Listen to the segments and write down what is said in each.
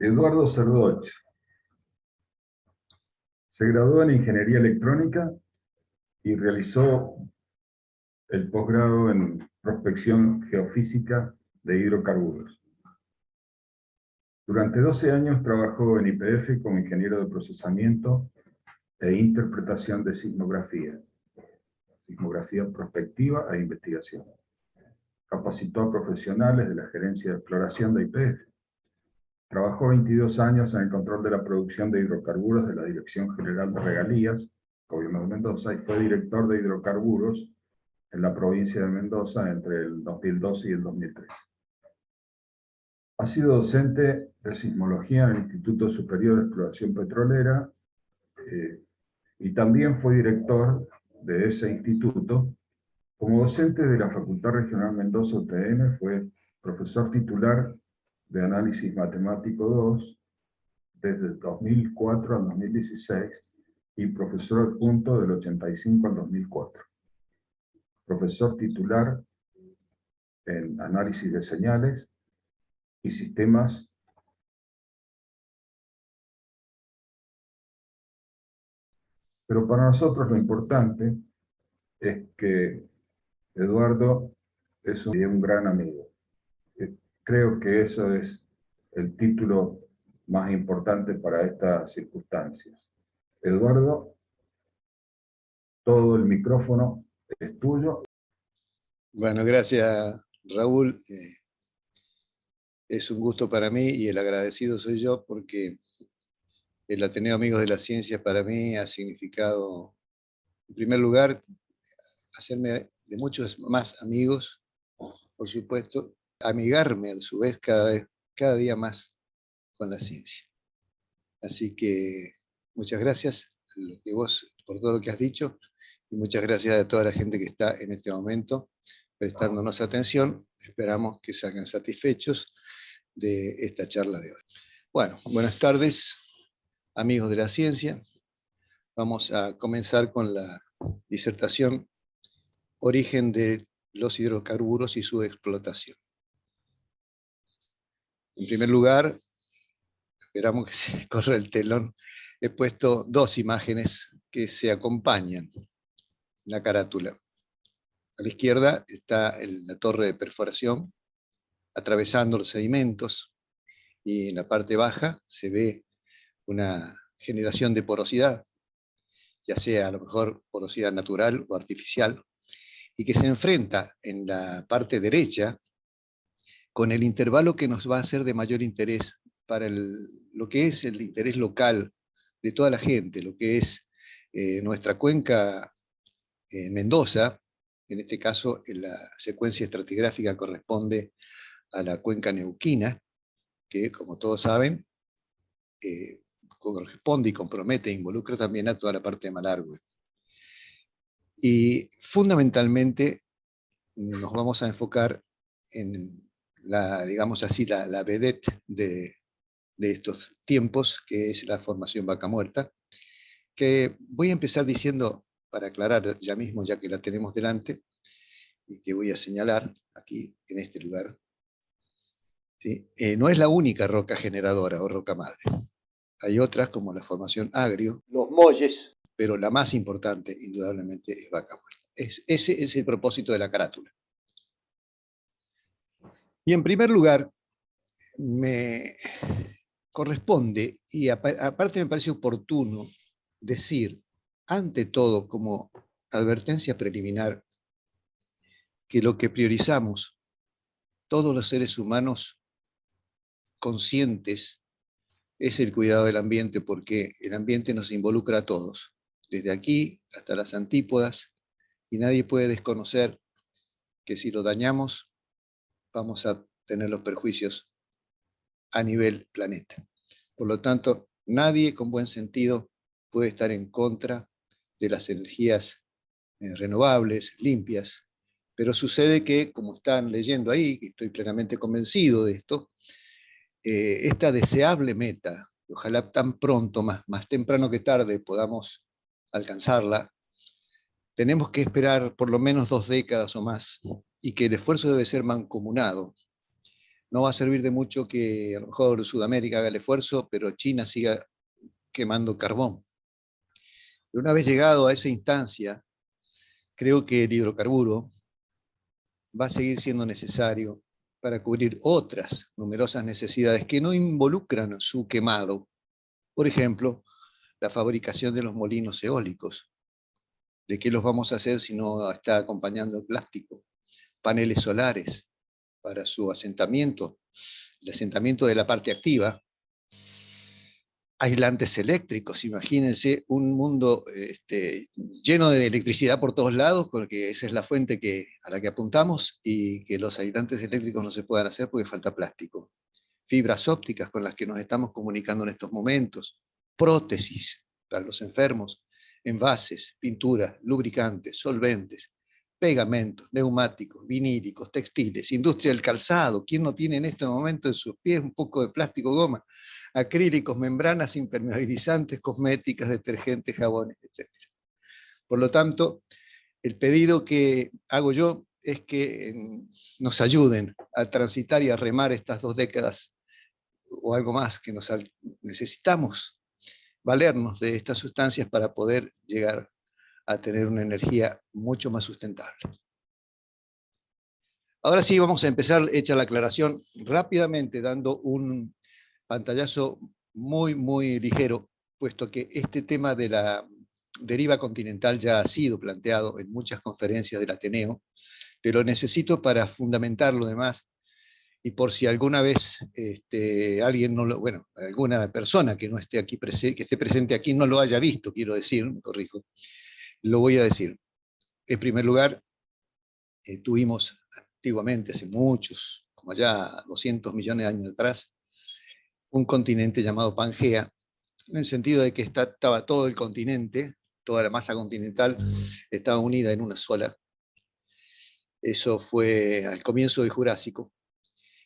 Eduardo Cerdoch se graduó en Ingeniería Electrónica y realizó el posgrado en Prospección Geofísica de Hidrocarburos. Durante 12 años trabajó en YPF como ingeniero de procesamiento e interpretación de sismografía prospectiva e investigación. Capacitó a profesionales de la gerencia de exploración de YPF. Trabajó 22 años en el control de la producción de hidrocarburos de la Dirección General de Regalías, Gobierno de Mendoza, y fue director de hidrocarburos en la provincia de Mendoza entre el 2012 y el 2013. Ha sido docente de sismología en el Instituto Superior de Exploración Petrolera y también fue director de ese instituto. Como docente de la Facultad Regional Mendoza UTN fue profesor titular de Análisis Matemático 2 desde el 2004 al 2016 y profesor adjunto del 85 al 2004. Profesor titular en Análisis de Señales y Sistemas. Pero para nosotros lo importante es que Eduardo es un gran amigo. Creo que eso es el título más importante para estas circunstancias. Eduardo, todo el micrófono es tuyo. Bueno, gracias, Raúl. Es un gusto para mí y el agradecido soy yo porque el Ateneo Amigos de la Ciencia para mí ha significado, en primer lugar, hacerme de muchos más amigos, por supuesto, amigarme a su vez cada día más con la ciencia. Así que muchas gracias por todo lo que has dicho y muchas gracias a toda la gente que está en este momento prestándonos atención. Esperamos que salgan satisfechos de esta charla de hoy. Bueno, buenas tardes, amigos de la ciencia. Vamos a comenzar con la disertación Origen de los hidrocarburos y su explotación. En primer lugar, esperamos que se corra el telón. He puesto dos imágenes que se acompañan en la carátula. A la izquierda está la torre de perforación, atravesando los sedimentos, y en la parte baja se ve una generación de porosidad, ya sea a lo mejor porosidad natural o artificial, y que se enfrenta en la parte derecha con el intervalo que nos va a ser de mayor interés para lo que es el interés local de toda la gente, lo que es nuestra cuenca Mendoza. En este caso, la secuencia estratigráfica corresponde a la cuenca neuquina, que, como todos saben, corresponde y compromete e involucra también a toda la parte de Malargüe. Y fundamentalmente nos vamos a enfocar en digamos así, la vedette de estos tiempos, que es la formación Vaca Muerta, que voy a empezar diciendo, para aclarar ya mismo, ya que la tenemos delante, y que voy a señalar aquí, en este lugar, ¿sí? No es la única roca generadora o roca madre. Hay otras como la formación Agrio, los Molles, pero la más importante, indudablemente, es Vaca Muerta. Ese es el propósito de la carátula. Y en primer lugar, me corresponde, y aparte me parece oportuno, decir, ante todo, como advertencia preliminar, que lo que priorizamos todos los seres humanos conscientes es el cuidado del ambiente, porque el ambiente nos involucra a todos, desde aquí hasta las antípodas, y nadie puede desconocer que si lo dañamos, vamos a tener los perjuicios a nivel planeta. Por lo tanto, nadie con buen sentido puede estar en contra de las energías renovables, limpias, pero sucede que, como están leyendo ahí, y estoy plenamente convencido de esto, esta deseable meta, ojalá tan pronto, más temprano que tarde, podamos alcanzarla, tenemos que esperar por lo menos 2 décadas o más, y que el esfuerzo debe ser mancomunado no va a servir de mucho que a lo mejor Sudamérica haga el esfuerzo, pero China siga quemando carbón. Pero una vez llegado a esa instancia, creo que el hidrocarburo va a seguir siendo necesario para cubrir otras numerosas necesidades que no involucran su quemado. Por ejemplo, la fabricación de los molinos eólicos. ¿De qué los vamos a hacer si no está acompañando el plástico? Paneles solares para su asentamiento, el asentamiento de la parte activa. Aislantes eléctricos, imagínense un mundo lleno de electricidad por todos lados, porque esa es la fuente a la que apuntamos, y que los aislantes eléctricos no se puedan hacer porque falta plástico. Fibras ópticas con las que nos estamos comunicando en estos momentos, prótesis para los enfermos, envases, pinturas, lubricantes, solventes, pegamentos, neumáticos, vinílicos, textiles, industria del calzado. ¿Quién no tiene en este momento en sus pies un poco de plástico goma? Acrílicos, membranas impermeabilizantes, cosméticas, detergentes, jabones, etc. Por lo tanto, el pedido que hago yo es que nos ayuden a transitar y a remar estas 2 décadas o algo más que necesitamos valernos de estas sustancias para poder llegar a tener una energía mucho más sustentable. Ahora sí vamos a empezar, hecha la aclaración, rápidamente dando un pantallazo muy ligero, puesto que este tema de la deriva continental ya ha sido planteado en muchas conferencias del Ateneo, pero necesito para fundamentar lo demás, y por si alguna vez alguien no lo, bueno, alguna persona que no esté aquí que esté presente aquí no lo haya visto, quiero decir, me corrijo, lo voy a decir. En primer lugar, tuvimos antiguamente, hace muchos, como ya 200 millones de años atrás, un continente llamado Pangea, en el sentido de que estaba todo el continente, toda la masa continental estaba unida en una sola. Eso fue al comienzo del Jurásico.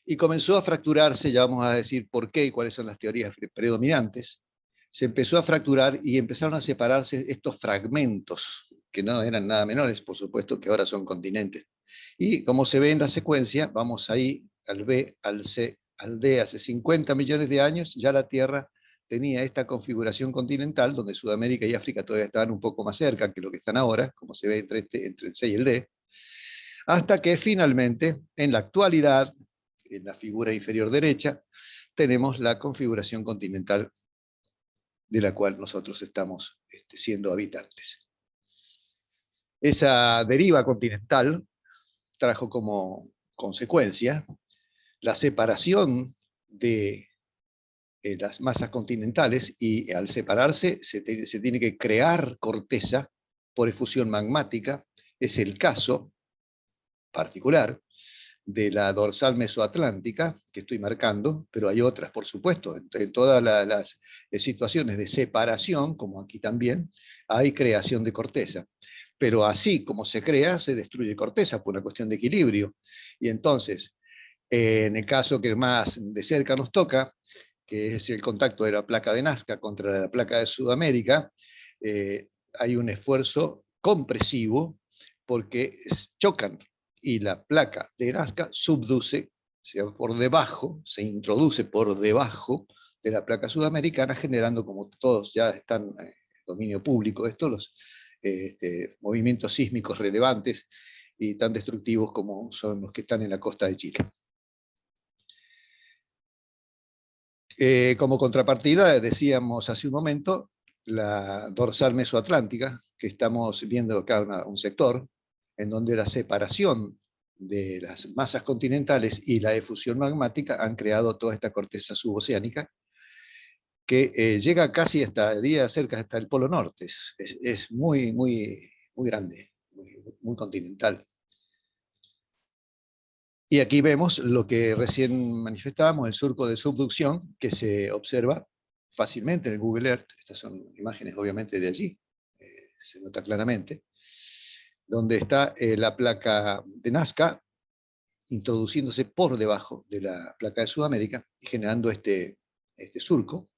Y comenzó a fracturarse, ya vamos a decir por qué y cuáles son las teorías predominantes. Se empezó a fracturar y empezaron a separarse estos fragmentos, que no eran nada menores, por supuesto, que ahora son continentes. Y como se ve en la secuencia, vamos ahí al B, al C, al D, hace 50 millones de años, ya la Tierra tenía esta configuración continental, donde Sudamérica y África todavía estaban un poco más cerca que lo que están ahora, como se ve entre el C y el D, hasta que finalmente, en la actualidad, en la figura inferior derecha, tenemos la configuración continental de la cual nosotros estamos siendo habitantes. Esa deriva continental trajo como consecuencia la separación de las masas continentales, y al separarse se tiene que crear corteza por efusión magmática. Es el caso particular de la dorsal mesoatlántica, que estoy marcando, pero hay otras, por supuesto. En todas las situaciones de separación, como aquí también, hay creación de corteza. Pero así como se crea, se destruye corteza por una cuestión de equilibrio. Y entonces, en el caso que más de cerca nos toca, que es el contacto de la placa de Nazca contra la placa de Sudamérica, hay un esfuerzo compresivo porque chocan, y la placa de Nazca subduce, por debajo, se introduce por debajo de la placa sudamericana, generando, como todos ya están en dominio público, los movimientos sísmicos relevantes y tan destructivos como son los que están en la costa de Chile. Como contrapartida, decíamos hace un momento, la dorsal mesoatlántica, que estamos viendo acá un sector, en donde la separación de las masas continentales y la efusión magmática han creado toda esta corteza suboceánica, que llega casi cerca hasta el Polo Norte. Es muy grande, muy continental. Y aquí vemos lo que recién manifestábamos, el surco de subducción, que se observa fácilmente en el Google Earth. Estas son imágenes obviamente de allí, se nota claramente, donde está la placa de Nazca introduciéndose por debajo de la placa de Sudamérica y generando este surco,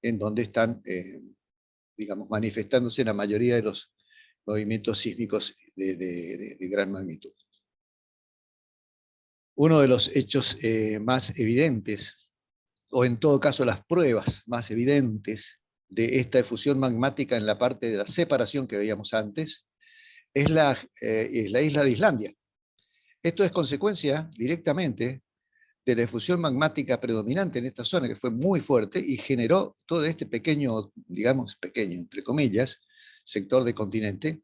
en donde están, digamos, manifestándose la mayoría de los movimientos sísmicos de gran magnitud. Uno de los hechos más evidentes, o en todo caso las pruebas más evidentes de esta efusión magmática en la parte de la separación que veíamos antes, es la isla de Islandia. Esto es consecuencia directamente de la efusión magmática predominante en esta zona, que fue muy fuerte y generó todo este pequeño, digamos pequeño, entre comillas, sector de continente,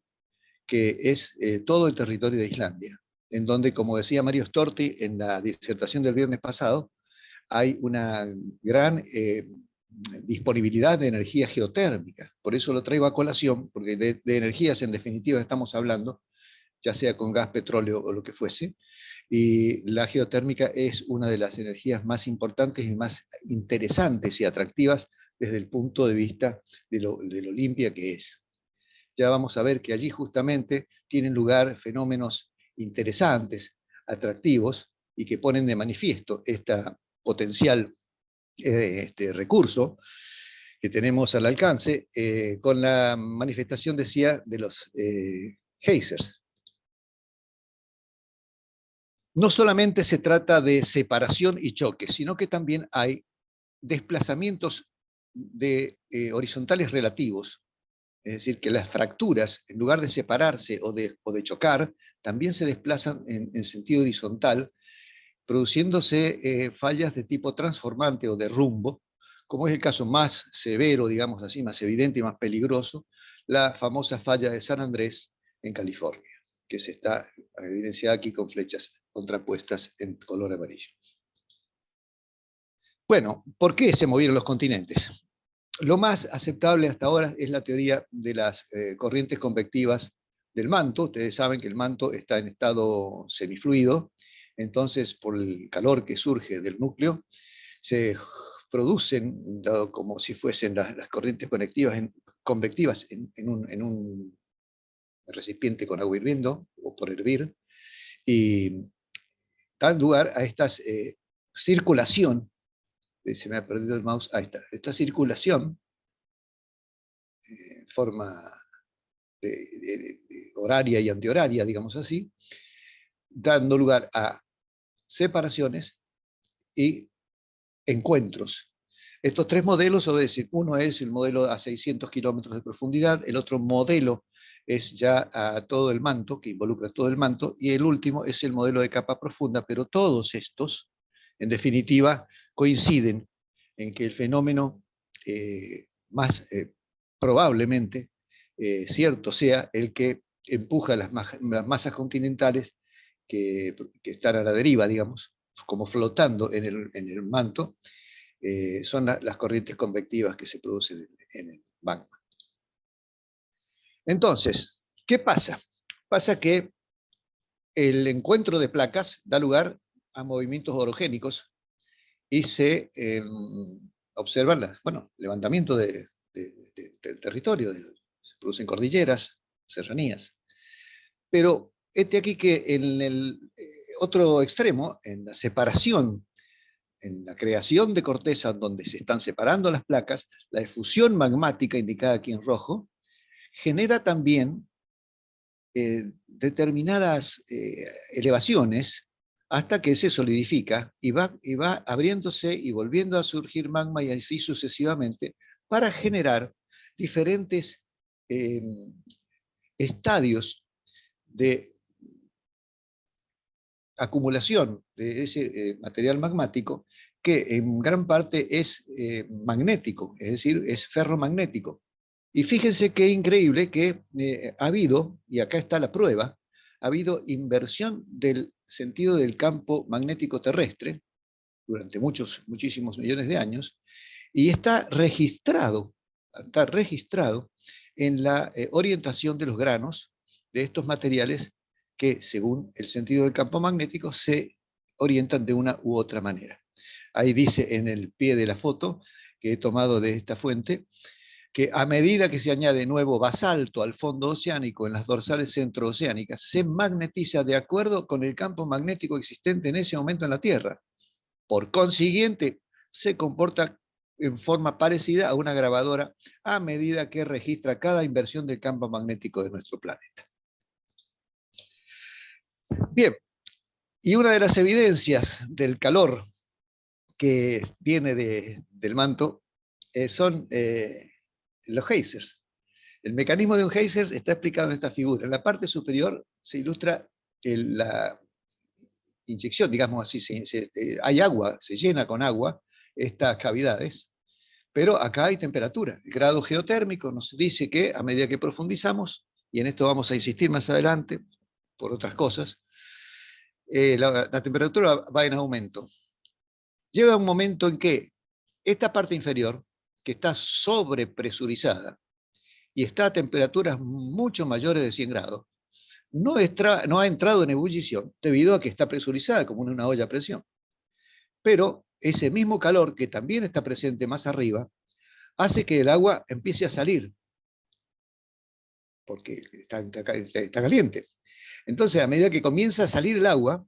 que es todo el territorio de Islandia, en donde, como decía Mario Storti en la disertación del viernes pasado, hay una gran disponibilidad de energía geotérmica. Por eso lo traigo a colación, porque de energías en definitiva estamos hablando, ya sea con gas, petróleo o lo que fuese, y la geotérmica es una de las energías más importantes y más interesantes y atractivas desde el punto de vista de lo limpia que es. Ya vamos a ver que allí justamente tienen lugar fenómenos interesantes, atractivos, y que ponen de manifiesto esta potencial recurso que tenemos al alcance con la manifestación, decía, de los geysers. No solamente se trata de separación y choque, sino que también hay desplazamientos horizontales relativos. Es decir, que las fracturas, en lugar de separarse o de chocar, también se desplazan en sentido horizontal, produciéndose fallas de tipo transformante o de rumbo, como es el caso más severo, digamos así, más evidente y más peligroso, la famosa falla de San Andrés en California, que se está evidenciada aquí con flechas contrapuestas en color amarillo. Bueno, ¿por qué se movieron los continentes? Lo más aceptable hasta ahora es la teoría de las corrientes convectivas del manto. Ustedes saben que el manto está en estado semifluido, entonces por el calor que surge del núcleo, se producen, dado como si fuesen las corrientes convectivas en un recipiente con agua hirviendo o por hervir, y dan lugar a esta circulación, se me ha perdido el mouse, ahí está, esta circulación en forma de horaria y antihoraria, digamos así, dando lugar a separaciones y encuentros. Estos tres modelos obedecen. Uno es el modelo a 600 kilómetros de profundidad, el otro modelo es ya a todo el manto, que involucra todo el manto, y el último es el modelo de capa profunda, pero todos estos, en definitiva, coinciden en que el fenómeno más probablemente cierto sea el que empuja las masas continentales que están a la deriva, digamos, como flotando en el manto, son las corrientes convectivas que se producen en el magma. Entonces, ¿qué pasa? Pasa que el encuentro de placas da lugar a movimientos orogénicos y se observan levantamiento del territorio, se producen cordilleras, serranías. Pero este aquí que en el otro extremo, en la separación, en la creación de corteza donde se están separando las placas, la efusión magmática indicada aquí en rojo, genera también determinadas elevaciones hasta que se solidifica y va abriéndose y volviendo a surgir magma y así sucesivamente para generar diferentes estadios de acumulación de ese material magmático que en gran parte es magnético, es decir, es ferromagnético. Y fíjense qué increíble que ha habido, y acá está la prueba, ha habido inversión del sentido del campo magnético terrestre durante muchísimos millones de años, y está registrado en la orientación de los granos de estos materiales que, según el sentido del campo magnético, se orientan de una u otra manera. Ahí dice en el pie de la foto, que he tomado de esta fuente, que a medida que se añade nuevo basalto al fondo oceánico en las dorsales centrooceánicas, se magnetiza de acuerdo con el campo magnético existente en ese momento en la Tierra. Por consiguiente, se comporta en forma parecida a una grabadora a medida que registra cada inversión del campo magnético de nuestro planeta. Bien, Y una de las evidencias del calor que viene del manto son los geysers. El mecanismo de un geyser está explicado en esta figura. En la parte superior se ilustra la inyección, digamos así, hay agua, se llena con agua estas cavidades, pero acá hay temperatura. El grado geotérmico nos dice que a medida que profundizamos, y en esto vamos a insistir más adelante, por otras cosas, la temperatura va en aumento. Llega un momento en que esta parte inferior, que está sobrepresurizada y está a temperaturas mucho mayores de 100 grados, no ha entrado en ebullición debido a que está presurizada como en una olla a presión. Pero ese mismo calor que también está presente más arriba hace que el agua empiece a salir porque está caliente. Entonces, a medida que comienza a salir el agua,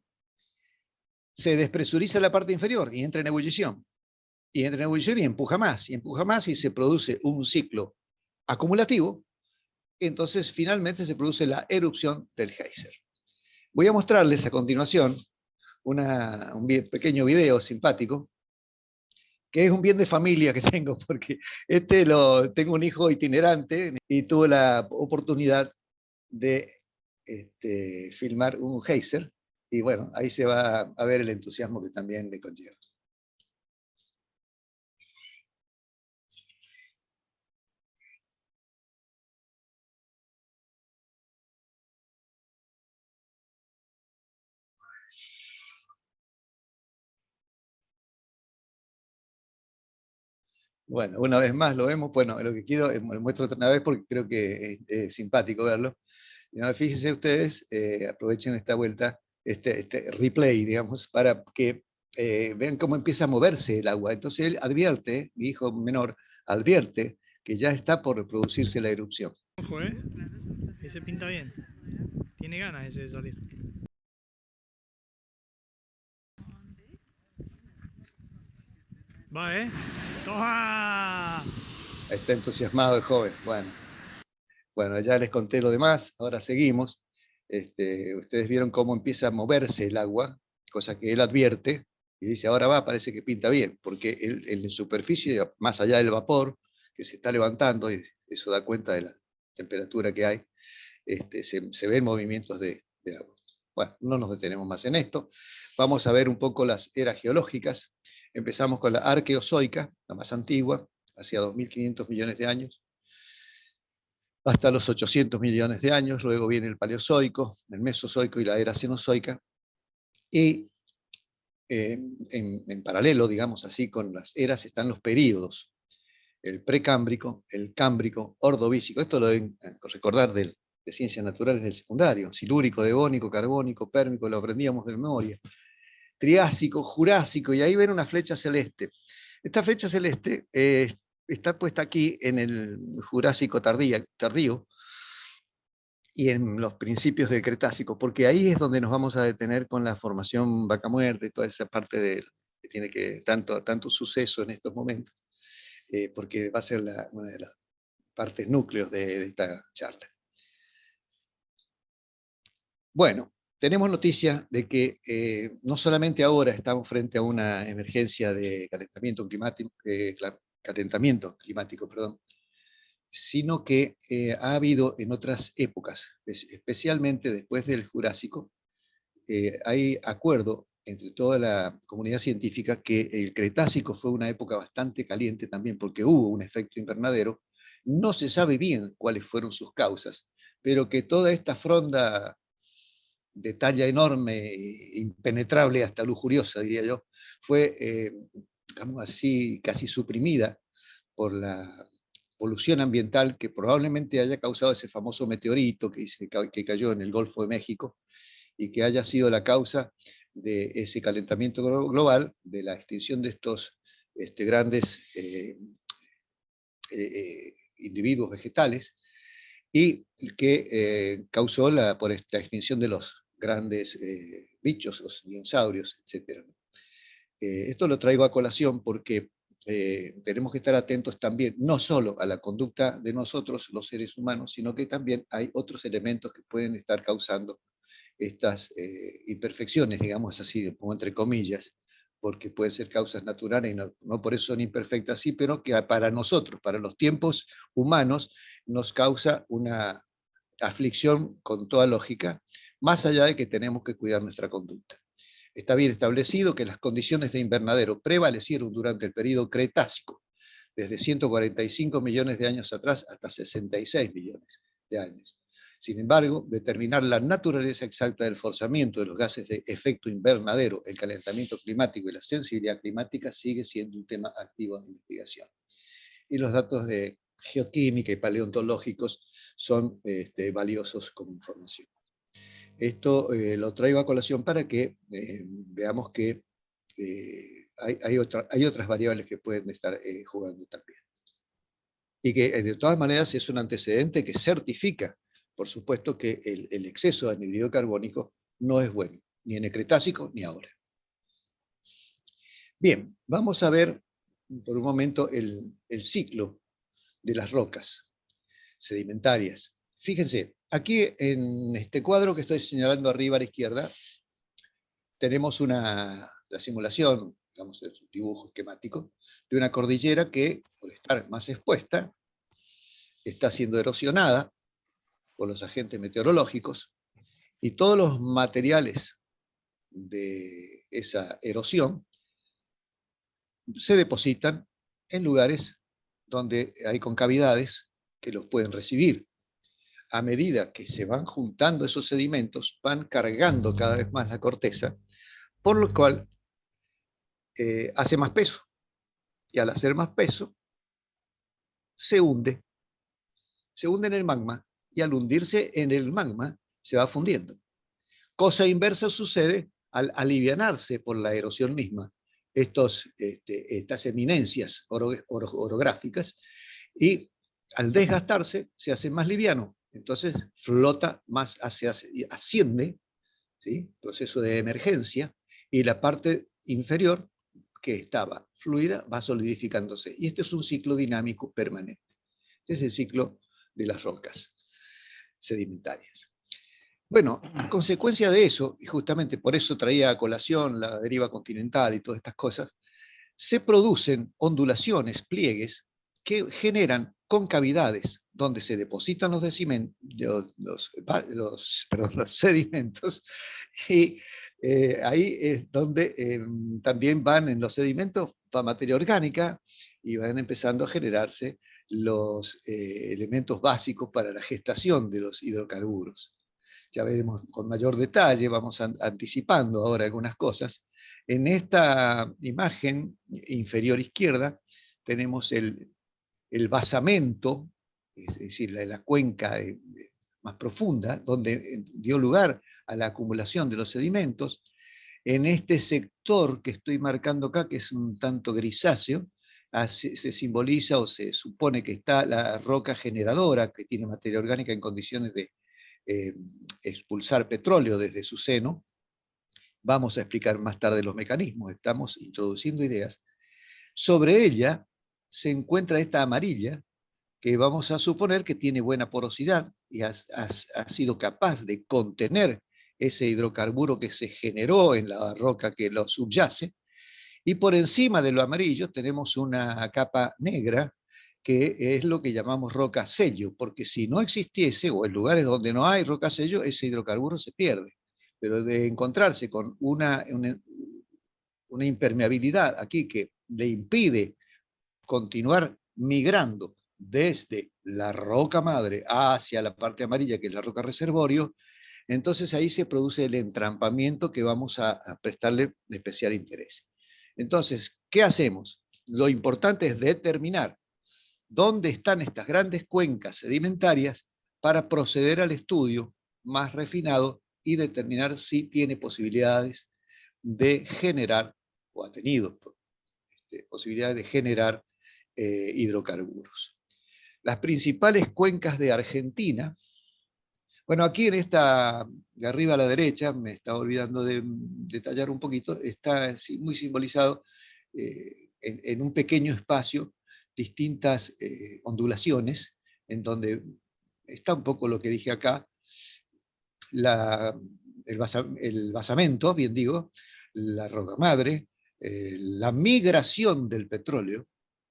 se despresuriza la parte inferior y entra en ebullición. Y entra en ebullición y empuja más y se produce un ciclo acumulativo. Entonces, finalmente se produce la erupción del geyser. Voy a mostrarles a continuación pequeño video simpático, que es un bien de familia que tengo, porque tengo un hijo itinerante y tuve la oportunidad de filmar un geyser, y bueno, ahí se va a ver el entusiasmo que también le conlleva. Bueno, una vez más lo vemos. Bueno, lo que quiero, lo muestro otra vez porque creo que es simpático verlo. Y no, fíjense ustedes, aprovechen esta vuelta, este replay, digamos, para que vean cómo empieza a moverse el agua. Entonces él advierte, mi hijo menor advierte que ya está por reproducirse la erupción. Ojo, ese pinta bien. Tiene ganas ese de salir. Va, ¡Toma! Está entusiasmado el joven. Bueno, ya les conté lo demás, ahora seguimos. Ustedes vieron cómo empieza a moverse el agua, cosa que él advierte, y dice, ahora va, parece que pinta bien, porque en superficie, más allá del vapor que se está levantando, y eso da cuenta de la temperatura que hay, se ven movimientos de agua. Bueno, no nos detenemos más en esto. Vamos a ver un poco las eras geológicas. Empezamos con la arqueozoica, la más antigua, hacia 2.500 millones de años, hasta los 800 millones de años. Luego viene el paleozoico, el mesozoico y la era cenozoica. Y en paralelo, digamos así, con las eras están los períodos. El precámbrico, el cámbrico, ordovícico. Esto lo deben recordar de ciencias naturales del secundario. Silúrico, devónico, carbónico, pérmico, lo aprendíamos de memoria. Triásico, jurásico, y ahí ven una flecha celeste. Esta flecha celeste está puesta aquí en el Jurásico tardío y en los principios del Cretácico, porque ahí es donde nos vamos a detener con la formación vaca muerta y toda esa parte que tiene tanto suceso en estos momentos, porque va a ser una de las partes núcleos de esta charla. Bueno, tenemos noticia de que no solamente ahora estamos frente a una emergencia de calentamiento climático, sino que ha habido en otras épocas, especialmente después del Jurásico, hay acuerdo entre toda la comunidad científica que el Cretácico fue una época bastante caliente también, porque hubo un efecto invernadero. No se sabe bien cuáles fueron sus causas, pero que toda esta fronda de talla enorme, impenetrable, hasta lujuriosa, diría yo, fue, digamos así, casi suprimida por la polución ambiental que probablemente haya causado ese famoso meteorito que cayó en el Golfo de México y que haya sido la causa de ese calentamiento global, de la extinción de estos grandes individuos vegetales, y que causó por esta extinción de los grandes bichos, los dinosaurios, etc. Esto lo traigo a colación porque tenemos que estar atentos también, no solo a la conducta de nosotros, los seres humanos, sino que también hay otros elementos que pueden estar causando estas imperfecciones, digamos así, pongo entre comillas, porque pueden ser causas naturales y no por eso son imperfectas, sí, pero que para nosotros, para los tiempos humanos, nos causa una aflicción con toda lógica, más allá de que tenemos que cuidar nuestra conducta. Está bien establecido que las condiciones de invernadero prevalecieron durante el periodo Cretácico, desde 145 millones de años atrás hasta 66 millones de años. Sin embargo, determinar la naturaleza exacta del forzamiento de los gases de efecto invernadero, el calentamiento climático y la sensibilidad climática sigue siendo un tema activo de investigación. Y los datos de geoquímica y paleontológicos son valiosos como información. Esto lo traigo a colación para que veamos que hay otras variables que pueden estar jugando también. Y que de todas maneras es un antecedente que certifica, por supuesto, que el exceso de anhídrido carbónico no es bueno, ni en el Cretácico ni ahora. Bien, vamos a ver por un momento el ciclo de las rocas sedimentarias. Fíjense, aquí en este cuadro que estoy señalando arriba a la izquierda, tenemos la simulación, digamos, un dibujo esquemático, de una cordillera que, por estar más expuesta, está siendo erosionada por los agentes meteorológicos, y todos los materiales de esa erosión se depositan en lugares donde hay concavidades que los pueden recibir. A medida que se van juntando esos sedimentos, van cargando cada vez más la corteza, por lo cual hace más peso. Y al hacer más peso, se hunde en el magma, y al hundirse en el magma, se va fundiendo. Cosa inversa sucede al alivianarse por la erosión misma estas eminencias orográficas, y al desgastarse se hace más liviano, entonces flota más, asciende, ¿sí? Proceso de emergencia, y la parte inferior, que estaba fluida, va solidificándose. Y este es un ciclo dinámico permanente. Este es el ciclo de las rocas sedimentarias. Bueno, a consecuencia de eso, y justamente por eso traía a colación la deriva continental y todas estas cosas, se producen ondulaciones, pliegues, que generan concavidades donde se depositan los sedimentos, y ahí es donde también van en los sedimentos, va materia orgánica, y van empezando a generarse los elementos básicos para la gestación de los hidrocarburos. Ya veremos con mayor detalle, vamos anticipando ahora algunas cosas. En esta imagen inferior izquierda tenemos el basamento, es decir, la cuenca más profunda, donde dio lugar a la acumulación de los sedimentos. En este sector que estoy marcando acá, que es un tanto grisáceo, se simboliza o se supone que está la roca generadora, que tiene materia orgánica en condiciones de expulsar petróleo desde su seno. Vamos a explicar más tarde los mecanismos, estamos introduciendo ideas. Sobre ella se encuentra esta amarilla, que vamos a suponer que tiene buena porosidad y ha sido capaz de contener ese hidrocarburo que se generó en la roca que lo subyace. Y por encima de lo amarillo tenemos una capa negra, que es lo que llamamos roca sello, porque si no existiese, o en lugares donde no hay roca sello, ese hidrocarburo se pierde. Pero de encontrarse con una impermeabilidad aquí que le impide continuar migrando desde la roca madre hacia la parte amarilla, que es la roca reservorio, entonces ahí se produce el entrampamiento que vamos a prestarle especial interés. Entonces, ¿qué hacemos? Lo importante es determinar dónde están estas grandes cuencas sedimentarias para proceder al estudio más refinado y determinar si tiene posibilidades de generar, o ha tenido posibilidades de generar hidrocarburos. Las principales cuencas de Argentina, bueno, aquí en esta de arriba a la derecha, me estaba olvidando de detallar un poquito, está muy simbolizado en un pequeño espacio distintas ondulaciones, en donde está un poco lo que dije acá, el basamento, bien digo, la roca madre, la migración del petróleo,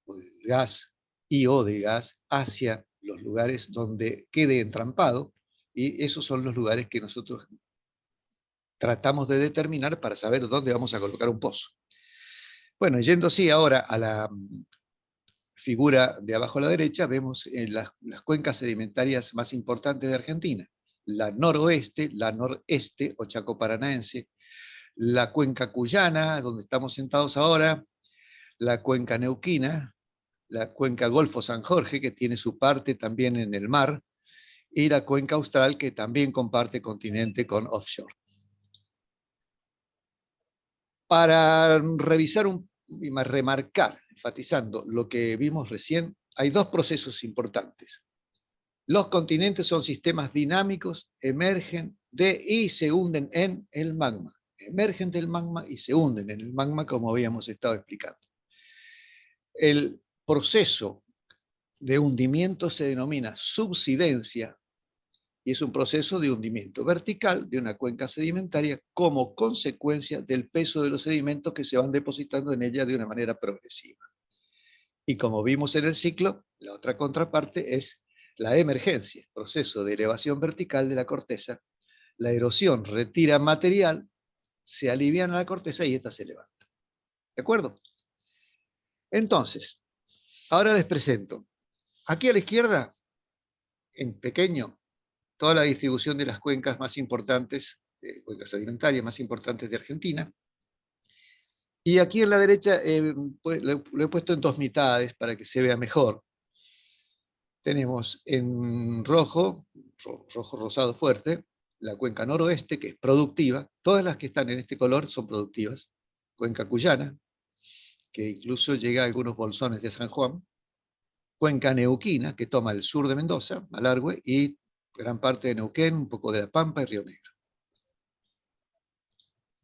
o del gas y o de gas, hacia los lugares donde quede entrampado, y esos son los lugares que nosotros tratamos de determinar para saber dónde vamos a colocar un pozo. Bueno, yendo así ahora a la figura de abajo a la derecha, vemos las cuencas sedimentarias más importantes de Argentina. La noroeste, la noreste o Chaco Paranaense, la cuenca cuyana, donde estamos sentados ahora, la cuenca neuquina, la cuenca Golfo San Jorge, que tiene su parte también en el mar, y la cuenca austral, que también comparte continente con offshore. Para revisar y remarcar, enfatizando lo que vimos recién, hay dos procesos importantes. Los continentes son sistemas dinámicos, emergen de y se hunden en el magma. Emergen del magma y se hunden en el magma, como habíamos estado explicando. El proceso de hundimiento se denomina subsidencia y es un proceso de hundimiento vertical de una cuenca sedimentaria como consecuencia del peso de los sedimentos que se van depositando en ella de una manera progresiva. Y como vimos en el ciclo, la otra contraparte es la emergencia, proceso de elevación vertical de la corteza. La erosión retira material, se aliviana la corteza y ésta se levanta. ¿De acuerdo? Entonces, ahora les presento. Aquí a la izquierda, en pequeño, toda la distribución de las cuencas más importantes, cuencas sedimentarias más importantes de Argentina. Y aquí en la derecha lo he puesto en dos mitades para que se vea mejor. Tenemos en rojo, rojo rosado fuerte, la cuenca noroeste, que es productiva. Todas las que están en este color son productivas. Cuenca cuyana, que incluso llega a algunos bolsones de San Juan. Cuenca neuquina, que toma el sur de Mendoza, Malargüe, y gran parte de Neuquén, un poco de La Pampa y Río Negro.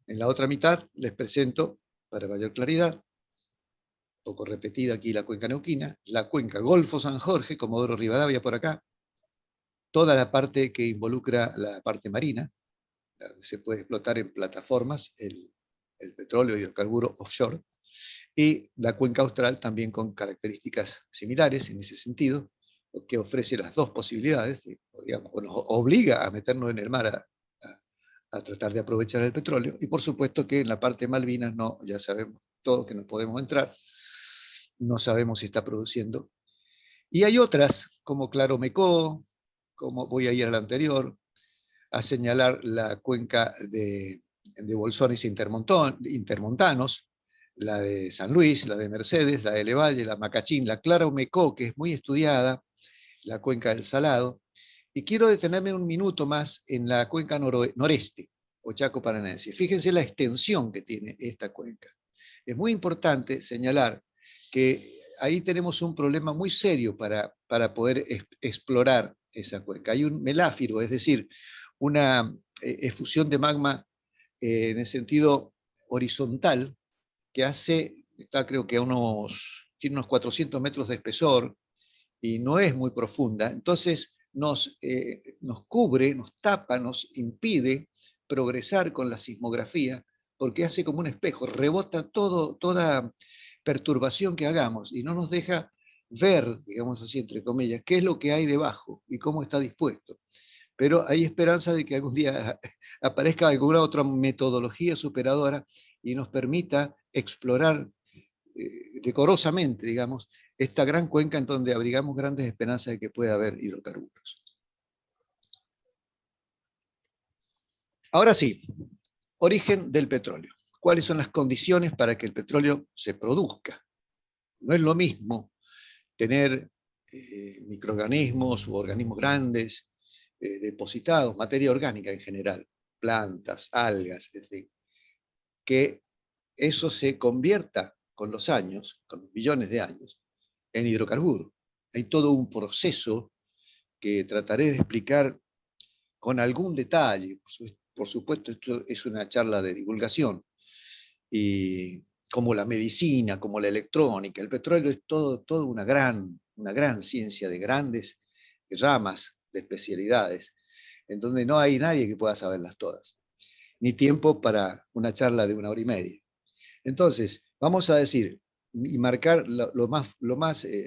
En la otra mitad les presento, para mayor claridad, un poco repetida aquí la cuenca neuquina, la cuenca Golfo San Jorge, Comodoro Rivadavia por acá, toda la parte que involucra la parte marina, se puede explotar en plataformas el petróleo y el hidrocarburo offshore, y la cuenca austral también con características similares en ese sentido, que ofrece las dos posibilidades, digamos, nos obliga a meternos en el mar a tratar de aprovechar el petróleo, y por supuesto que en la parte de Malvinas no, ya sabemos todos que no podemos entrar, no sabemos si está produciendo. Y hay otras, como Claromecó, como voy a ir al anterior, a señalar la cuenca de bolsones intermontanos, la de San Luis, la de Mercedes, la de Levalle, la Macachín, la Claromecó, que es muy estudiada, la cuenca del Salado. Y quiero detenerme un minuto más en la cuenca noreste, o Chaco Paranaense. Fíjense la extensión que tiene esta cuenca. Es muy importante señalar que ahí tenemos un problema muy serio para poder explorar esa cuenca. Hay un meláfiro, es decir, una efusión de magma en el sentido horizontal que está creo que tiene unos 400 metros de espesor y no es muy profunda. Entonces nos cubre, nos tapa, nos impide progresar con la sismografía porque hace como un espejo, rebota toda perturbación que hagamos y no nos deja ver, digamos así, entre comillas, qué es lo que hay debajo y cómo está dispuesto. Pero hay esperanza de que algún día aparezca alguna otra metodología superadora y nos permita explorar decorosamente, digamos, esta gran cuenca en donde abrigamos grandes esperanzas de que pueda haber hidrocarburos. Ahora sí, origen del petróleo. ¿Cuáles son las condiciones para que el petróleo se produzca? No es lo mismo tener microorganismos u organismos grandes depositados, materia orgánica en general, plantas, algas, es decir, que eso se convierta con los años, con millones de años, en hidrocarburo. Hay todo un proceso que trataré de explicar con algún detalle. Por supuesto, esto es una charla de divulgación, y como la medicina, como la electrónica, el petróleo es todo una gran ciencia de grandes ramas de especialidades, en donde no hay nadie que pueda saberlas todas. ni tiempo para una charla de 1 hora y media. Entonces, vamos a decir y marcar lo más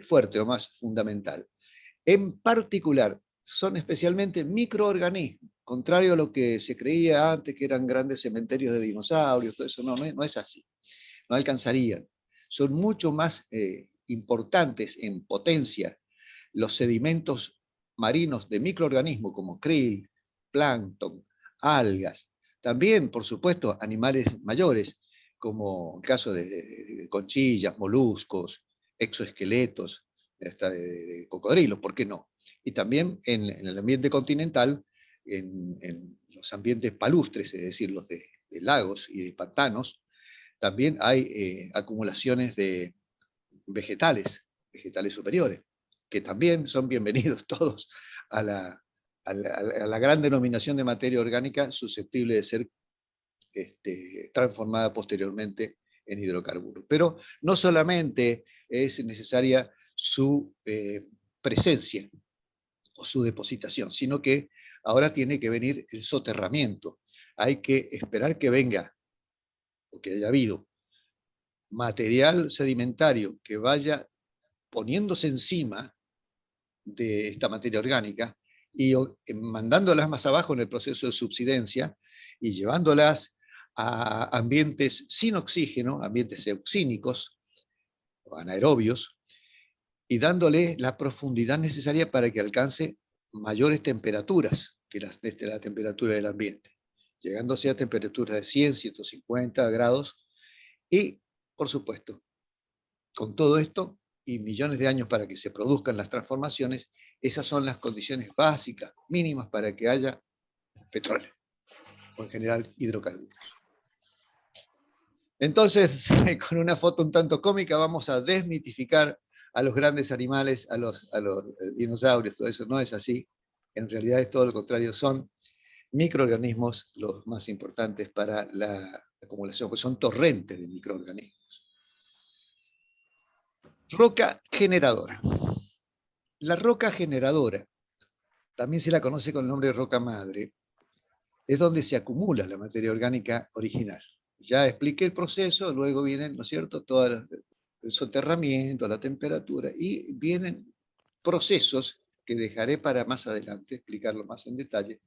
fuerte, lo más fundamental. En particular, son especialmente microorganismos, contrario a lo que se creía antes, que eran grandes cementerios de dinosaurios, todo eso, no es así, no alcanzarían. Son mucho más importantes en potencia los sedimentos marinos de microorganismos como krill, plancton, algas, también, por supuesto, animales mayores, como el caso de conchillas, moluscos, exoesqueletos, hasta de cocodrilos, ¿por qué no? Y también en el ambiente continental, en los ambientes palustres, es decir, los de lagos y de pantanos, también hay acumulaciones de vegetales superiores, que también son bienvenidos todos a la gran denominación de materia orgánica susceptible de ser transformada posteriormente en hidrocarburos. Pero no solamente es necesaria su presencia o su depositación, sino que ahora tiene que venir el soterramiento. Hay que esperar que venga, o que haya habido, material sedimentario que vaya poniéndose encima de esta materia orgánica y mandándolas más abajo en el proceso de subsidencia y llevándolas a ambientes sin oxígeno, ambientes euxínicos o anaerobios, y dándole la profundidad necesaria para que alcance mayores temperaturas que la temperatura del ambiente, llegándose a temperaturas de 100, 150 grados, y, por supuesto, con todo esto y millones de años para que se produzcan las transformaciones, esas son las condiciones básicas, mínimas, para que haya petróleo, o en general hidrocarburos. Entonces, con una foto un tanto cómica, vamos a desmitificar a los grandes animales, a los dinosaurios, todo eso no es así. En realidad es todo lo contrario, son microorganismos los más importantes para la acumulación, pues son torrentes de microorganismos. Roca generadora. La roca generadora, también se la conoce con el nombre de roca madre, es donde se acumula la materia orgánica original. Ya expliqué el proceso, luego vienen, ¿no es cierto?, todo el soterramiento, la temperatura, y vienen procesos que dejaré para más adelante, explicarlo más en detalle,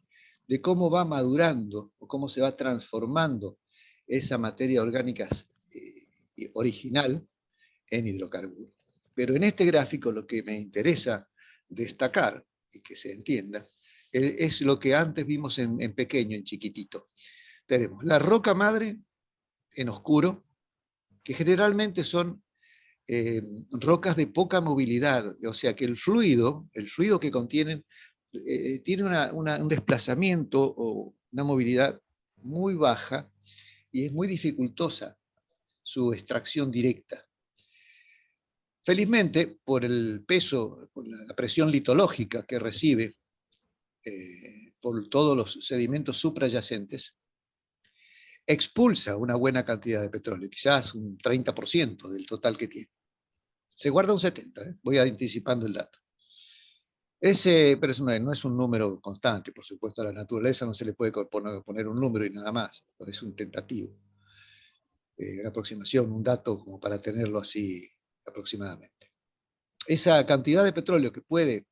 de cómo va madurando o cómo se va transformando esa materia orgánica original en hidrocarburos. Pero en este gráfico lo que me interesa destacar y que se entienda es lo que antes vimos en pequeño, en chiquitito. Tenemos la roca madre en oscuro, que generalmente son rocas de poca movilidad, o sea que el fluido que contienen tiene un desplazamiento o una movilidad muy baja y es muy dificultosa su extracción directa. Felizmente, por el peso, por la presión litológica que recibe por todos los sedimentos suprayacentes, expulsa una buena cantidad de petróleo, quizás un 30% del total que tiene. Se guarda un 70%, voy anticipando el dato. Pero no es un número constante, por supuesto, a la naturaleza no se le puede poner un número y nada más, es un tentativo, una aproximación, un dato como para tenerlo así aproximadamente. Esa cantidad de petróleo que puede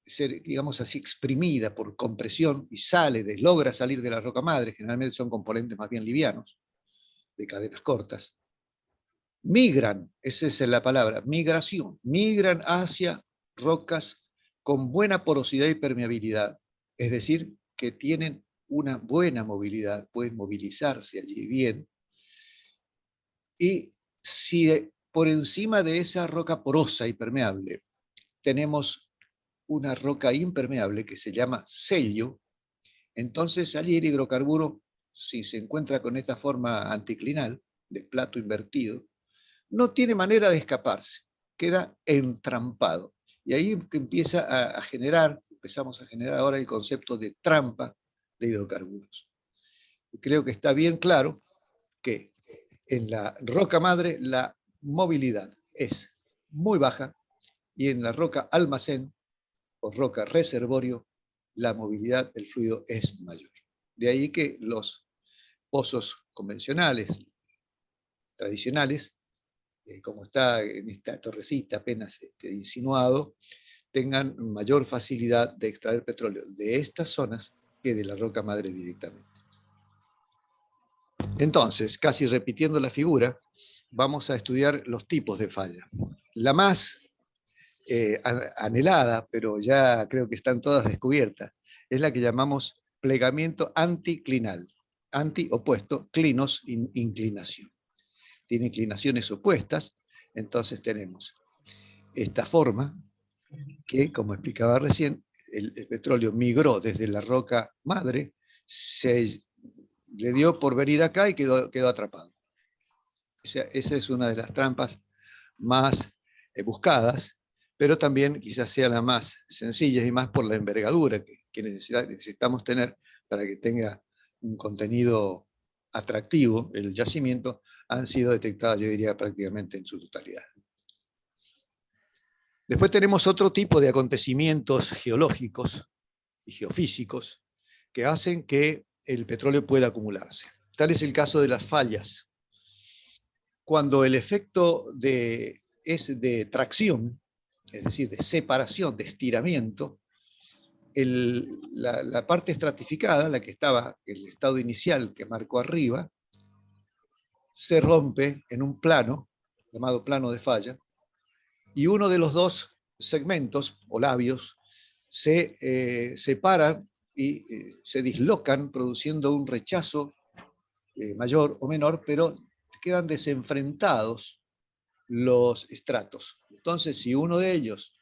ser, digamos así, exprimida por compresión y logra salir de la roca madre, generalmente son componentes más bien livianos, de cadenas cortas, migran, esa es la palabra, migración, migran hacia rocas con buena porosidad y permeabilidad, es decir, que tienen una buena movilidad, pueden movilizarse allí bien, y si por encima de esa roca porosa y permeable tenemos una roca impermeable que se llama sello, entonces allí el hidrocarburo, si se encuentra con esta forma anticlinal, de plato invertido, no tiene manera de escaparse, queda entrampado. Y ahí empezamos a generar ahora el concepto de trampa de hidrocarburos. Y creo que está bien claro que en la roca madre la movilidad es muy baja y en la roca almacén o roca reservorio la movilidad del fluido es mayor. De ahí que los pozos convencionales, tradicionales, como está en esta torrecita apenas insinuado, tengan mayor facilidad de extraer petróleo de estas zonas que de la roca madre directamente. Entonces, casi repitiendo la figura, vamos a estudiar los tipos de falla. La más anhelada, pero ya creo que están todas descubiertas, es la que llamamos plegamiento anticlinal. Anti opuesto, clinos, inclinación. Tiene inclinaciones opuestas, entonces tenemos esta forma que, como explicaba recién, el petróleo migró desde la roca madre, se le dio por venir acá y quedó atrapado. Esa es una de las trampas más buscadas, pero también quizás sea la más sencilla y más por la envergadura que necesitamos tener para que tenga un contenido atractivo. El yacimiento han sido detectadas, yo diría, prácticamente en su totalidad. Después tenemos otro tipo de acontecimientos geológicos y geofísicos que hacen que el petróleo pueda acumularse. Tal es el caso de las fallas. Cuando el efecto es de tracción, es decir, de separación, de estiramiento, la parte estratificada, la que estaba en el estado inicial que marcó arriba, se rompe en un plano, llamado plano de falla, y uno de los dos segmentos o labios se separan y se dislocan, produciendo un rechazo mayor o menor, pero quedan desenfrentados los estratos. Entonces, si uno de ellos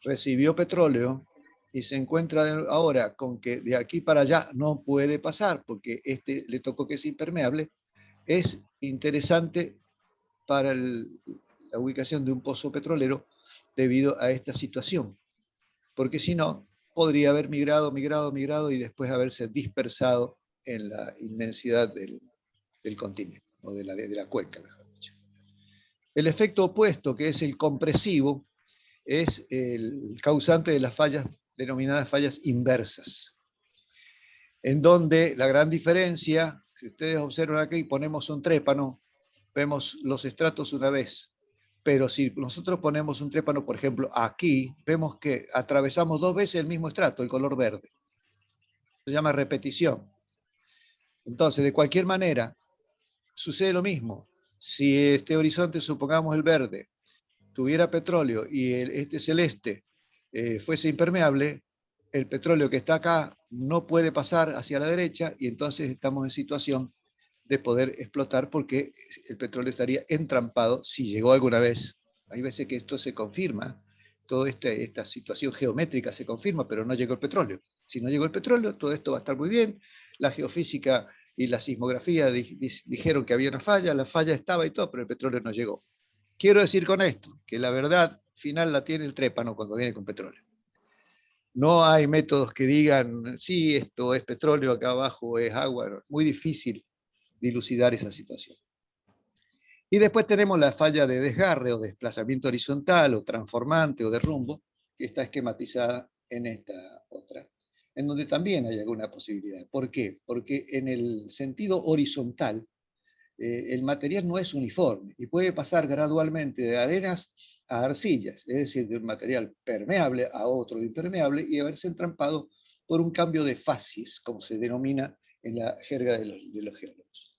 recibió petróleo y se encuentra ahora con que de aquí para allá no puede pasar porque este le tocó que es impermeable, es interesante para la ubicación de un pozo petrolero debido a esta situación, porque si no, podría haber migrado y después haberse dispersado en la inmensidad del continente, o de la cuenca, mejor dicho. El efecto opuesto, que es el compresivo, es el causante de las fallas denominadas fallas inversas, en donde la gran diferencia, si ustedes observan aquí, ponemos un trépano, vemos los estratos una vez, pero si nosotros ponemos un trépano, por ejemplo, aquí, vemos que atravesamos 2 veces el mismo estrato, el color verde. Se llama repetición. Entonces, de cualquier manera, sucede lo mismo. Si este horizonte, supongamos el verde, tuviera petróleo y este celeste fuese impermeable, el petróleo que está acá no puede pasar hacia la derecha y entonces estamos en situación de poder explotar porque el petróleo estaría entrampado si llegó alguna vez. Hay veces que esto se confirma, toda esta situación geométrica se confirma, pero no llegó el petróleo. Si no llegó el petróleo, todo esto va a estar muy bien. La geofísica y la sismografía dijeron que había una falla, la falla estaba y todo, pero el petróleo no llegó. Quiero decir con esto que la verdad final la tiene el trépano cuando viene con petróleo. No hay métodos que digan, sí, esto es petróleo, acá abajo es agua. Muy difícil dilucidar esa situación. Y después tenemos la falla de desgarre o desplazamiento horizontal o transformante o de rumbo, que está esquematizada en esta otra, en donde también hay alguna posibilidad. ¿Por qué? Porque en el sentido horizontal, el material no es uniforme y puede pasar gradualmente de arenas a arcillas, es decir, de un material permeable a otro impermeable y haberse entrampado por un cambio de facies, como se denomina en la jerga de los geólogos.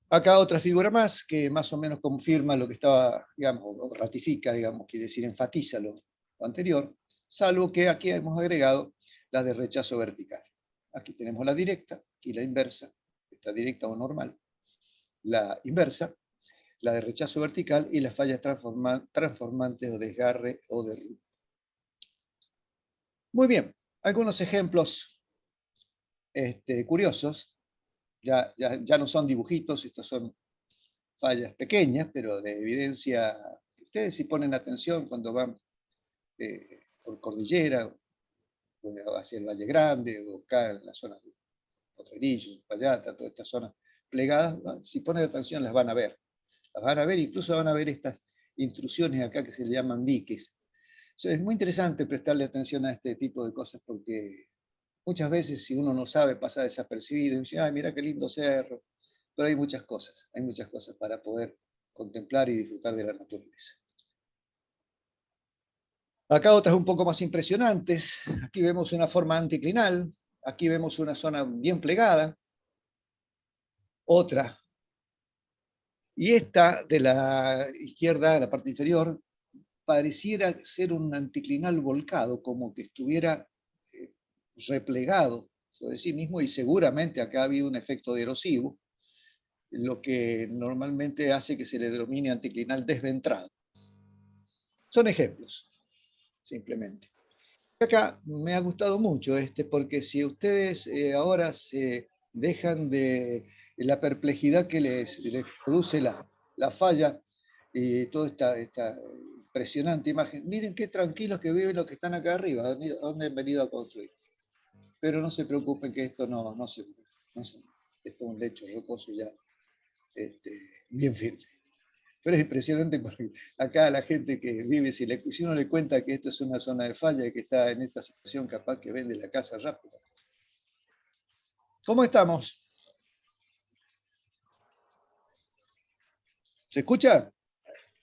Acá otra figura más que más o menos confirma lo que estaba, digamos, o ratifica, digamos, quiere decir enfatiza lo anterior, salvo que aquí hemos agregado la de rechazo vertical. Aquí tenemos la directa y la inversa, esta directa o normal, la inversa, la de rechazo vertical y las fallas transformantes o desgarre o derrumbe. Muy bien, algunos ejemplos curiosos. Ya no son dibujitos, estos son fallas pequeñas, pero de evidencia. Ustedes si ponen atención cuando van por cordillera, hacia el Valle Grande, o acá en la zona de Potrerillos, Payata, todas estas zonas plegadas, si ponen atención las van a ver. Las van a ver, incluso van a ver estas intrusiones acá que se le llaman diques. Es muy interesante prestarle atención a este tipo de cosas porque Muchas veces, si uno no sabe, pasa desapercibido y dice, ay, mira qué lindo cerro. Pero hay muchas cosas para poder contemplar y disfrutar de la naturaleza. Acá otras un poco más impresionantes. Aquí vemos una forma anticlinal. Aquí vemos una zona bien plegada. Otra. Y esta de la izquierda, la parte inferior, pareciera ser un anticlinal volcado, como que estuviera replegado sobre sí mismo, y seguramente acá ha habido un efecto de erosivo, lo que normalmente hace que se le denomine anticlinal desventrado. Son ejemplos, simplemente. Acá me ha gustado mucho porque si ustedes ahora se dejan de la perplejidad que les produce la falla y toda esta impresionante imagen, miren qué tranquilos que viven los que están acá arriba, donde han venido a construir. Pero no se preocupen que esto no se esto es un lecho rocoso ya bien firme. Pero es impresionante porque acá la gente que vive, si uno le cuenta que esto es una zona de falla y que está en esta situación, capaz que vende la casa rápido. ¿Cómo estamos? ¿Se escucha?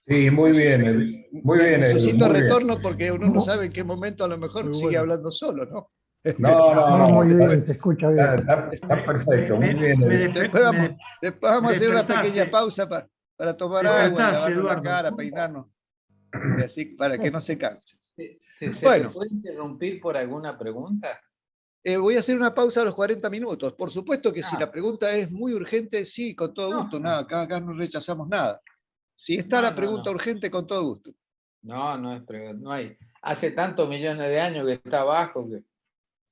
Sí, muy bien, muy bien, Edu, Necesito muy bien. retorno porque uno no sabe en qué momento a lo mejor Muy sigue bueno. hablando solo, ¿no? No, Muy está, bien, se escucha bien. está perfecto, muy bien, Edu. Después vamos a hacer una despertaste. pequeña pausa para tomar agua y Despertaste, lavarnos la Eduardo. cara, peinarnos, y así para que no se canse. ¿Se Bueno. te puede interrumpir por alguna pregunta? Voy a hacer una pausa a los 40 minutos. Por supuesto que si Ah. la pregunta es muy urgente, sí, con todo gusto. No. Nada, acá no rechazamos nada. Si está la pregunta urgente, con todo gusto. No es pregunta. No hay. Hace tantos millones de años que está abajo que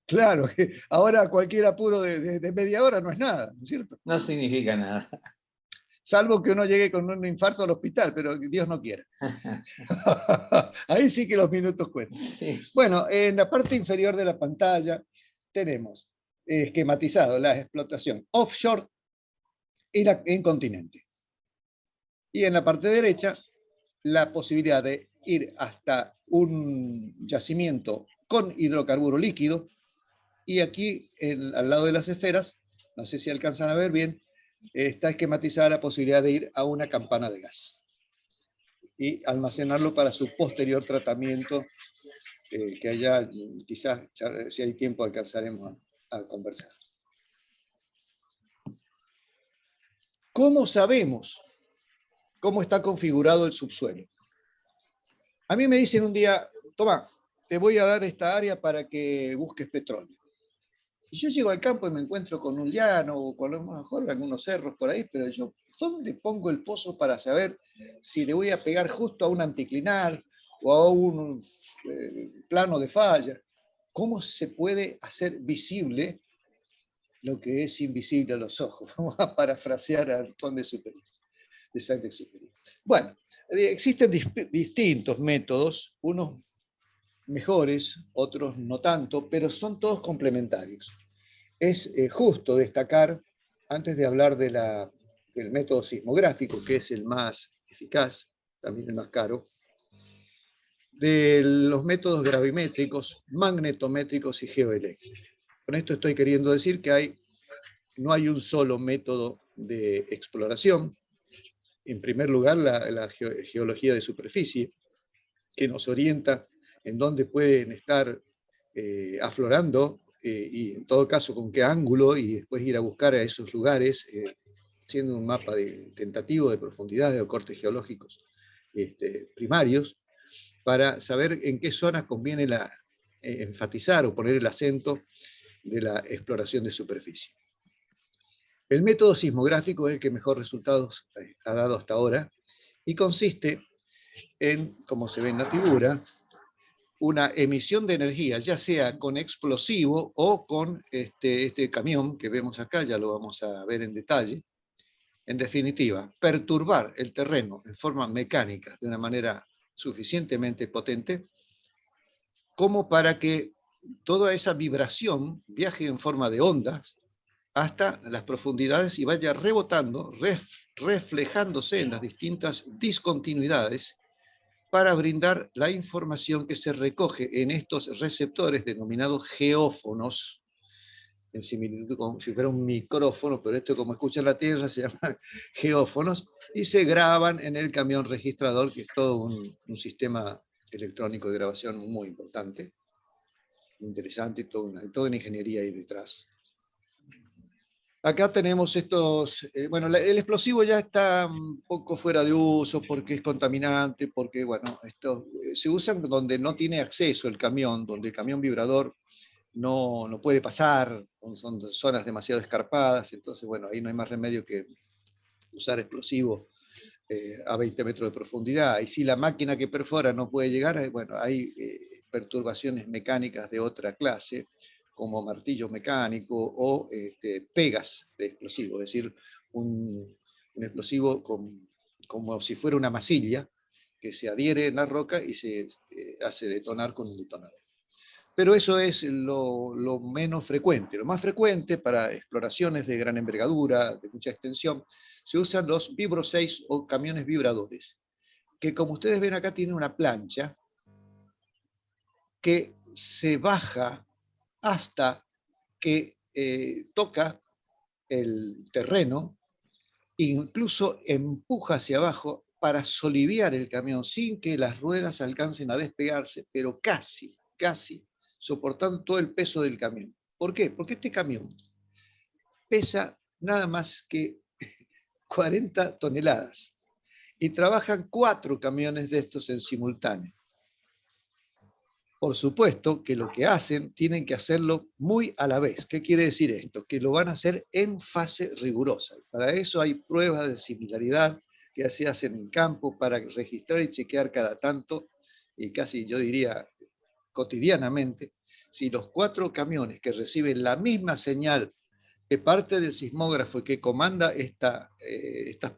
Claro, que ahora cualquier apuro de media hora no es nada, ¿no es cierto? no significa nada. Salvo que uno llegue con un infarto al hospital, pero Dios no quiera. Ahí sí que los minutos cuentan. Sí. Bueno, en la parte inferior de la pantalla tenemos esquematizado la explotación offshore y en continente. Y en la parte derecha, la posibilidad de ir hasta un yacimiento con hidrocarburo líquido. Y aquí, al lado de las esferas, no sé si alcanzan a ver bien, está esquematizada la posibilidad de ir a una campana de gas y almacenarlo para su posterior tratamiento, que allá quizás, si hay tiempo, alcanzaremos a conversar. ¿Cómo sabemos cómo está configurado el subsuelo? A mí me dicen un día, toma, te voy a dar esta área para que busques petróleo. Y yo llego al campo y me encuentro con un llano o con a lo mejor algunos cerros por ahí, pero yo, ¿dónde pongo el pozo para saber si le voy a pegar justo a un anticlinal o a un plano de falla? ¿Cómo se puede hacer visible lo que es invisible a los ojos? Vamos a parafrasear a Antoine de Saint-Exupéry. Bueno, existen distintos métodos, unos mejores, otros no tanto, pero son todos complementarios. Es justo destacar, antes de hablar del método sismográfico, que es el más eficaz, también el más caro, de los métodos gravimétricos, magnetométricos y geoeléctricos. Con esto estoy queriendo decir que no hay un solo método de exploración. En primer lugar, la geología de superficie, que nos orienta en dónde pueden estar aflorando y en todo caso con qué ángulo, y después ir a buscar a esos lugares haciendo un mapa tentativo de profundidades o cortes geológicos primarios para saber en qué zonas conviene enfatizar o poner el acento de la exploración de superficie. El método sismográfico es el que mejor resultados ha dado hasta ahora y consiste en, como se ve en la figura, una emisión de energía, ya sea con explosivo o con este camión que vemos acá, ya lo vamos a ver en detalle. En definitiva, perturbar el terreno en forma mecánica de una manera suficientemente potente como para que toda esa vibración viaje en forma de ondas hasta las profundidades y vaya rebotando, reflejándose en las distintas discontinuidades para brindar la información que se recoge en estos receptores denominados geófonos, en similitud como si fuera un micrófono, pero esto como escucha la Tierra se llama geófonos, y se graban en el camión registrador, que es todo un sistema electrónico de grabación muy importante, interesante, y toda una ingeniería ahí detrás. Acá tenemos estos, bueno, el explosivo ya está un poco fuera de uso porque es contaminante, porque, bueno, estos se usan donde no tiene acceso el camión, donde el camión vibrador no puede pasar, son zonas demasiado escarpadas, entonces, bueno, ahí no hay más remedio que usar explosivo a 20 metros de profundidad. Y si la máquina que perfora no puede llegar, bueno, hay perturbaciones mecánicas de otra clase, como martillo mecánico o pegas de explosivo, es decir, un explosivo como si fuera una masilla que se adhiere en la roca y se hace detonar con un detonador. Pero eso es lo menos frecuente. Lo más frecuente para exploraciones de gran envergadura, de mucha extensión, se usan los Vibro 6 o camiones vibradores, que como ustedes ven acá tienen una plancha que se baja hasta que toca el terreno, incluso empuja hacia abajo para soliviar el camión sin que las ruedas alcancen a despegarse, pero casi soportando todo el peso del camión. ¿Por qué? Porque este camión pesa nada más que 40 toneladas y trabajan 4 camiones de estos en simultáneo. Por supuesto que lo que hacen tienen que hacerlo muy a la vez. ¿Qué quiere decir esto? Que lo van a hacer en fase rigurosa. Para eso hay pruebas de similaridad que se hacen en campo para registrar y chequear cada tanto, y casi yo diría cotidianamente, si los 4 camiones que reciben la misma señal que parte del sismógrafo y que comanda estas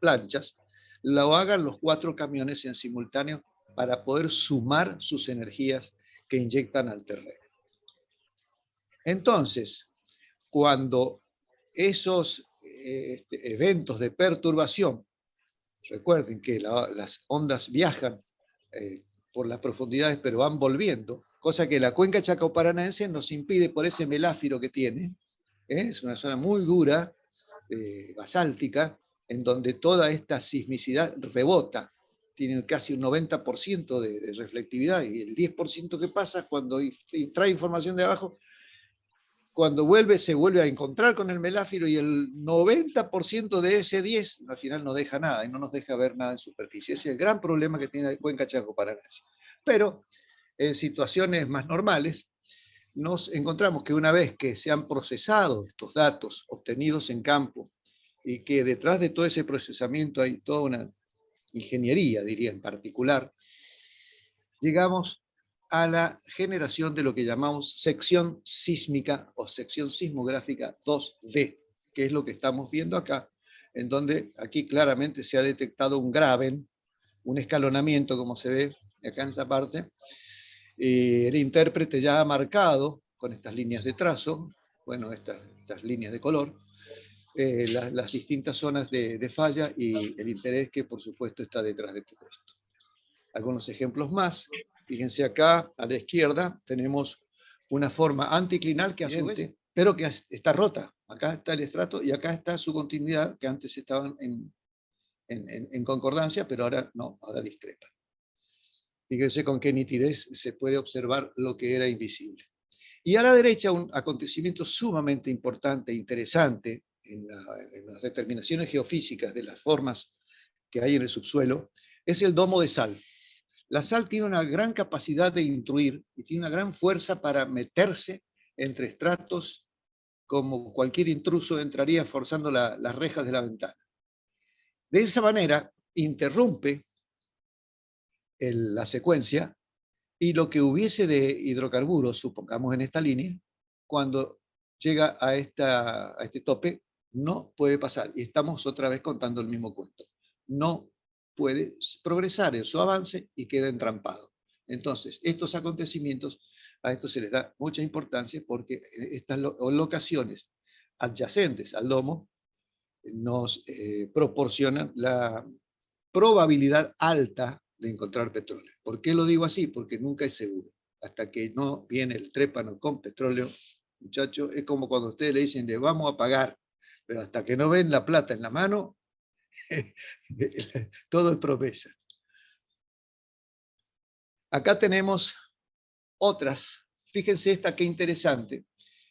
planchas, lo hagan los 4 camiones en simultáneo para poder sumar sus energías que inyectan al terreno. Entonces, cuando esos eventos de perturbación, recuerden que las ondas viajan por las profundidades, pero van volviendo, cosa que la cuenca chaco-paranaense nos impide por ese meláfiro que tiene. Es una zona muy dura, basáltica, en donde toda esta sismicidad rebota. Tiene casi un 90% de reflectividad, y el 10% que pasa cuando trae información de abajo, cuando vuelve, se vuelve a encontrar con el meláfiro, y el 90% de ese 10 al final no deja nada y no nos deja ver nada en superficie. Ese es el gran problema que tiene Cuenca Chaco-Paranaense. Pero en situaciones más normales, nos encontramos que una vez que se han procesado estos datos obtenidos en campo, y que detrás de todo ese procesamiento hay toda una ingeniería, diría en particular, llegamos a la generación de lo que llamamos sección sísmica o sección sismográfica 2D, que es lo que estamos viendo acá, en donde aquí claramente se ha detectado un graben, un escalonamiento, como se ve acá en esta parte. El intérprete ya ha marcado con estas líneas de trazo, bueno, estas líneas de color, las distintas zonas de falla y el interés que por supuesto está detrás de todo esto. Algunos ejemplos más. Fíjense acá a la izquierda tenemos una forma anticlinal que a su vez, pero que está rota. Acá está el estrato y acá está su continuidad, que antes estaban en concordancia, pero ahora no, ahora discrepan. Fíjense con qué nitidez se puede observar lo que era invisible. Y a la derecha un acontecimiento sumamente importante e interesante en las determinaciones geofísicas de las formas que hay en el subsuelo, es el domo de sal. La sal tiene una gran capacidad de intruir y tiene una gran fuerza para meterse entre estratos, como cualquier intruso entraría forzando las rejas de la ventana. De esa manera interrumpe la secuencia, y lo que hubiese de hidrocarburos, supongamos en esta línea, cuando llega a este tope, no puede pasar. Y estamos otra vez contando el mismo cuento. No puede progresar en su avance y queda entrampado. Entonces, estos acontecimientos, a esto se les da mucha importancia, porque estas locaciones adyacentes al domo nos proporcionan la probabilidad alta de encontrar petróleo. ¿Por qué lo digo así? Porque nunca es seguro. Hasta que no viene el trépano con petróleo, muchachos, es como cuando ustedes le dicen, le vamos a pagar, pero hasta que no ven la plata en la mano, todo es promesa. Acá tenemos otras. Fíjense esta qué interesante,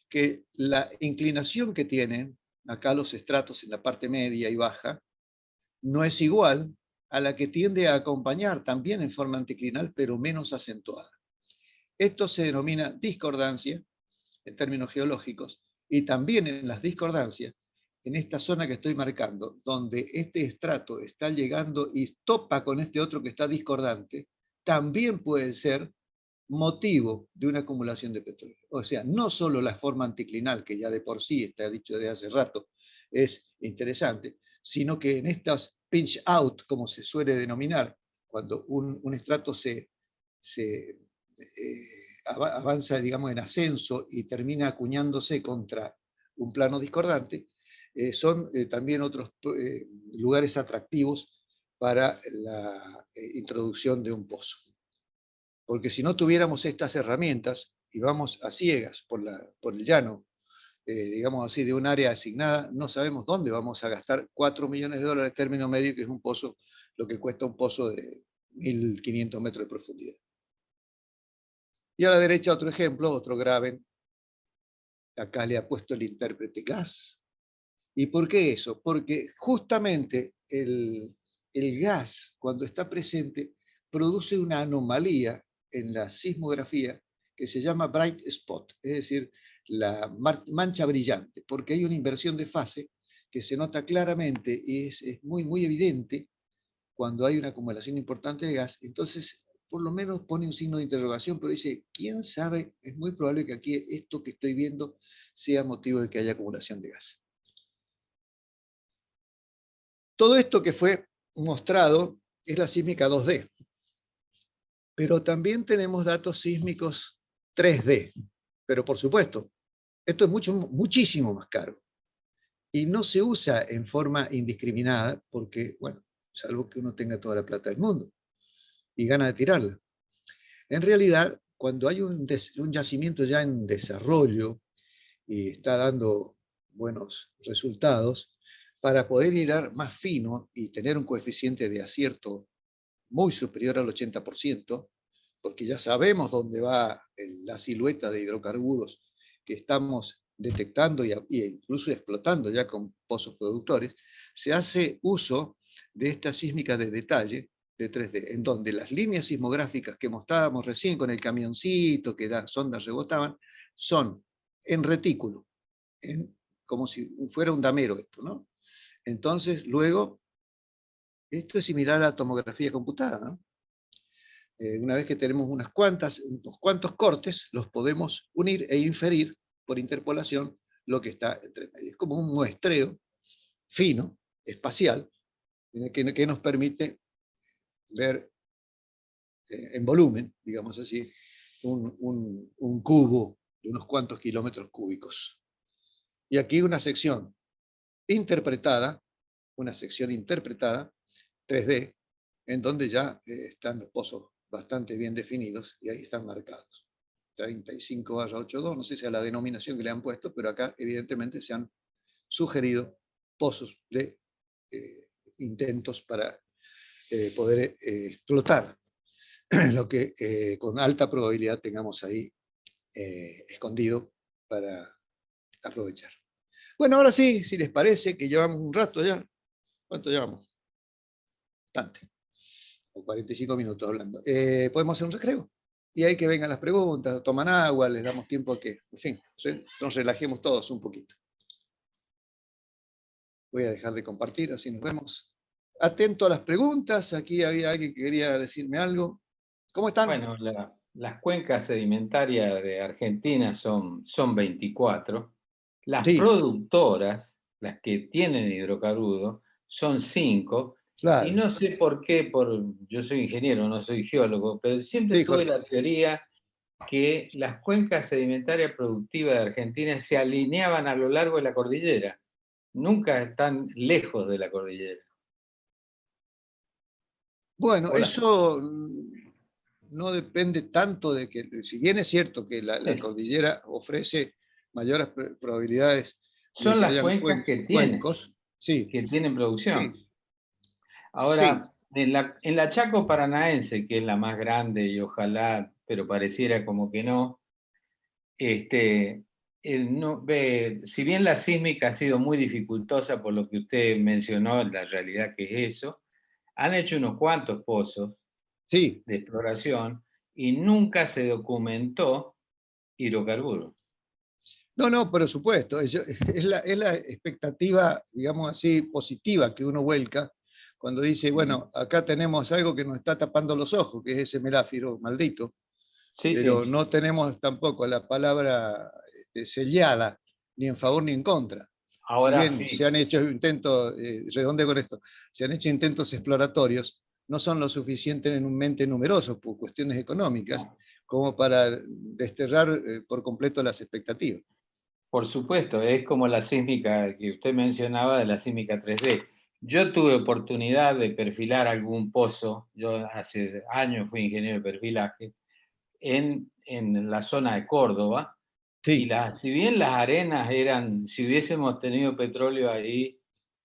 que la inclinación que tienen acá los estratos en la parte media y baja no es igual a la que tiende a acompañar también en forma anticlinal, pero menos acentuada. Esto se denomina discordancia en términos geológicos, y también en las discordancias, en esta zona que estoy marcando, donde este estrato está llegando y topa con este otro que está discordante, también puede ser motivo de una acumulación de petróleo. O sea, no solo la forma anticlinal, que ya de por sí está dicho de hace rato, es interesante, sino que en estas pinch out, como se suele denominar, cuando un estrato avanza, digamos, en ascenso y termina acuñándose contra un plano discordante, son también otros lugares atractivos para la introducción de un pozo. Porque si no tuviéramos estas herramientas y vamos a ciegas por el llano, digamos así, de un área asignada, no sabemos dónde vamos a gastar 4 millones de dólares término medio, que es un pozo, lo que cuesta un pozo de 1.500 metros de profundidad. Y a la derecha otro ejemplo, otro graben. Acá le ha puesto el intérprete gas. ¿Y por qué eso? Porque justamente el gas, cuando está presente, produce una anomalía en la sismografía que se llama bright spot, es decir, la mancha brillante, porque hay una inversión de fase que se nota claramente y es muy, muy evidente cuando hay una acumulación importante de gas. Entonces, por lo menos pone un signo de interrogación, pero dice, ¿quién sabe? Es muy probable que aquí esto que estoy viendo sea motivo de que haya acumulación de gas. Todo esto que fue mostrado es la sísmica 2D, pero también tenemos datos sísmicos 3D. Pero por supuesto, esto es muchísimo más caro. Y no se usa en forma indiscriminada porque, bueno, salvo que uno tenga toda la plata del mundo y gana de tirarla. En realidad, cuando hay un yacimiento ya en desarrollo y está dando buenos resultados, para poder ir más fino y tener un coeficiente de acierto muy superior al 80%, porque ya sabemos dónde va la silueta de hidrocarburos que estamos detectando e incluso explotando ya con pozos productores, se hace uso de esta sísmica de detalle de 3D, en donde las líneas sismográficas que mostrábamos recién con el camioncito que las ondas rebotaban, son en retículo, como si fuera un damero esto, ¿no? Entonces, luego, esto es similar a la tomografía computada, ¿no? Una vez que tenemos unos cuantos cortes, los podemos unir e inferir por interpolación lo que está entre medio. Es como un muestreo fino, espacial, que nos permite ver en volumen, digamos así, un cubo de unos cuantos kilómetros cúbicos. Y aquí una sección interpretada, 3D, en donde ya están los pozos bastante bien definidos y ahí están marcados. 35/82, no sé si es la denominación que le han puesto, pero acá evidentemente se han sugerido pozos de intentos para poder explotar lo que con alta probabilidad tengamos ahí escondido para aprovechar. Bueno, ahora sí, si les parece, que llevamos un rato ya. ¿Cuánto llevamos? Bastante. O 45 minutos hablando. Podemos hacer un recreo. Y ahí que vengan las preguntas, toman agua, les damos tiempo a que, en fin, nos relajemos todos un poquito. Voy a dejar de compartir, así nos vemos. Atento a las preguntas. Aquí había alguien que quería decirme algo. ¿Cómo están? Bueno, las cuencas sedimentarias de Argentina son 24. Las Sí. productoras, las que tienen hidrocarburos, son 5. Claro. Y no sé por qué, yo soy ingeniero, no soy geólogo, pero siempre Sí, tuve Jorge. la teoría que las cuencas sedimentarias productivas de Argentina se alineaban a lo largo de la cordillera. Nunca están lejos de la cordillera. Bueno, Hola. eso no depende tanto de que, si bien es cierto que la cordillera ofrece mayores probabilidades de Son que las hayan cuencas que tienen, cuencos. Sí, que tienen producción. sí, Ahora, sí. en la Chaco Paranaense, que es la más grande y ojalá, pero pareciera como que no, si bien la sísmica ha sido muy dificultosa por lo que usted mencionó, la realidad que es eso, han hecho unos cuantos pozos Sí, de exploración y nunca se documentó hidrocarburos. no, no, por supuesto. Es la expectativa, digamos así, positiva que uno vuelca cuando dice, bueno, acá tenemos algo que nos está tapando los ojos, que es ese meláfiro maldito, Sí, pero sí. no tenemos tampoco la palabra sellada, ni en favor ni en contra. Si Ahora bien se sí. han hecho intentos, redondeo con esto, se han hecho intentos exploratorios, no son lo suficientemente numerosos por cuestiones económicas No. como para desterrar por completo las expectativas. Por supuesto, es como la sísmica que usted mencionaba de la sísmica 3D. Yo tuve oportunidad de perfilar algún pozo, yo hace años fui ingeniero de perfilaje, en la zona de Córdoba, y Sí, si bien las arenas eran, si hubiésemos tenido petróleo ahí,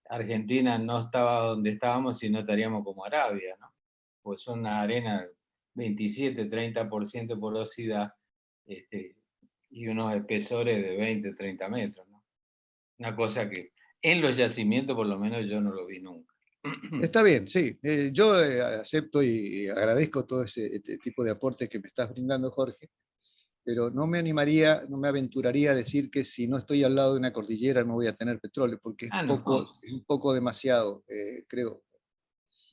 Argentina no estaba donde estábamos y no estaríamos como Arabia, ¿no? Pues son una arena 27-30% porosidad, y unos espesores de 20-30 metros, ¿no? Una cosa que en los yacimientos por lo menos yo no lo vi nunca. está bien, sí. Yo acepto y agradezco todo este tipo de aportes que me estás brindando, Jorge, pero no me animaría, no me aventuraría a decir que si no estoy al lado de una cordillera no voy a tener petróleo, porque es Ah, no, poco, es un poco demasiado, creo,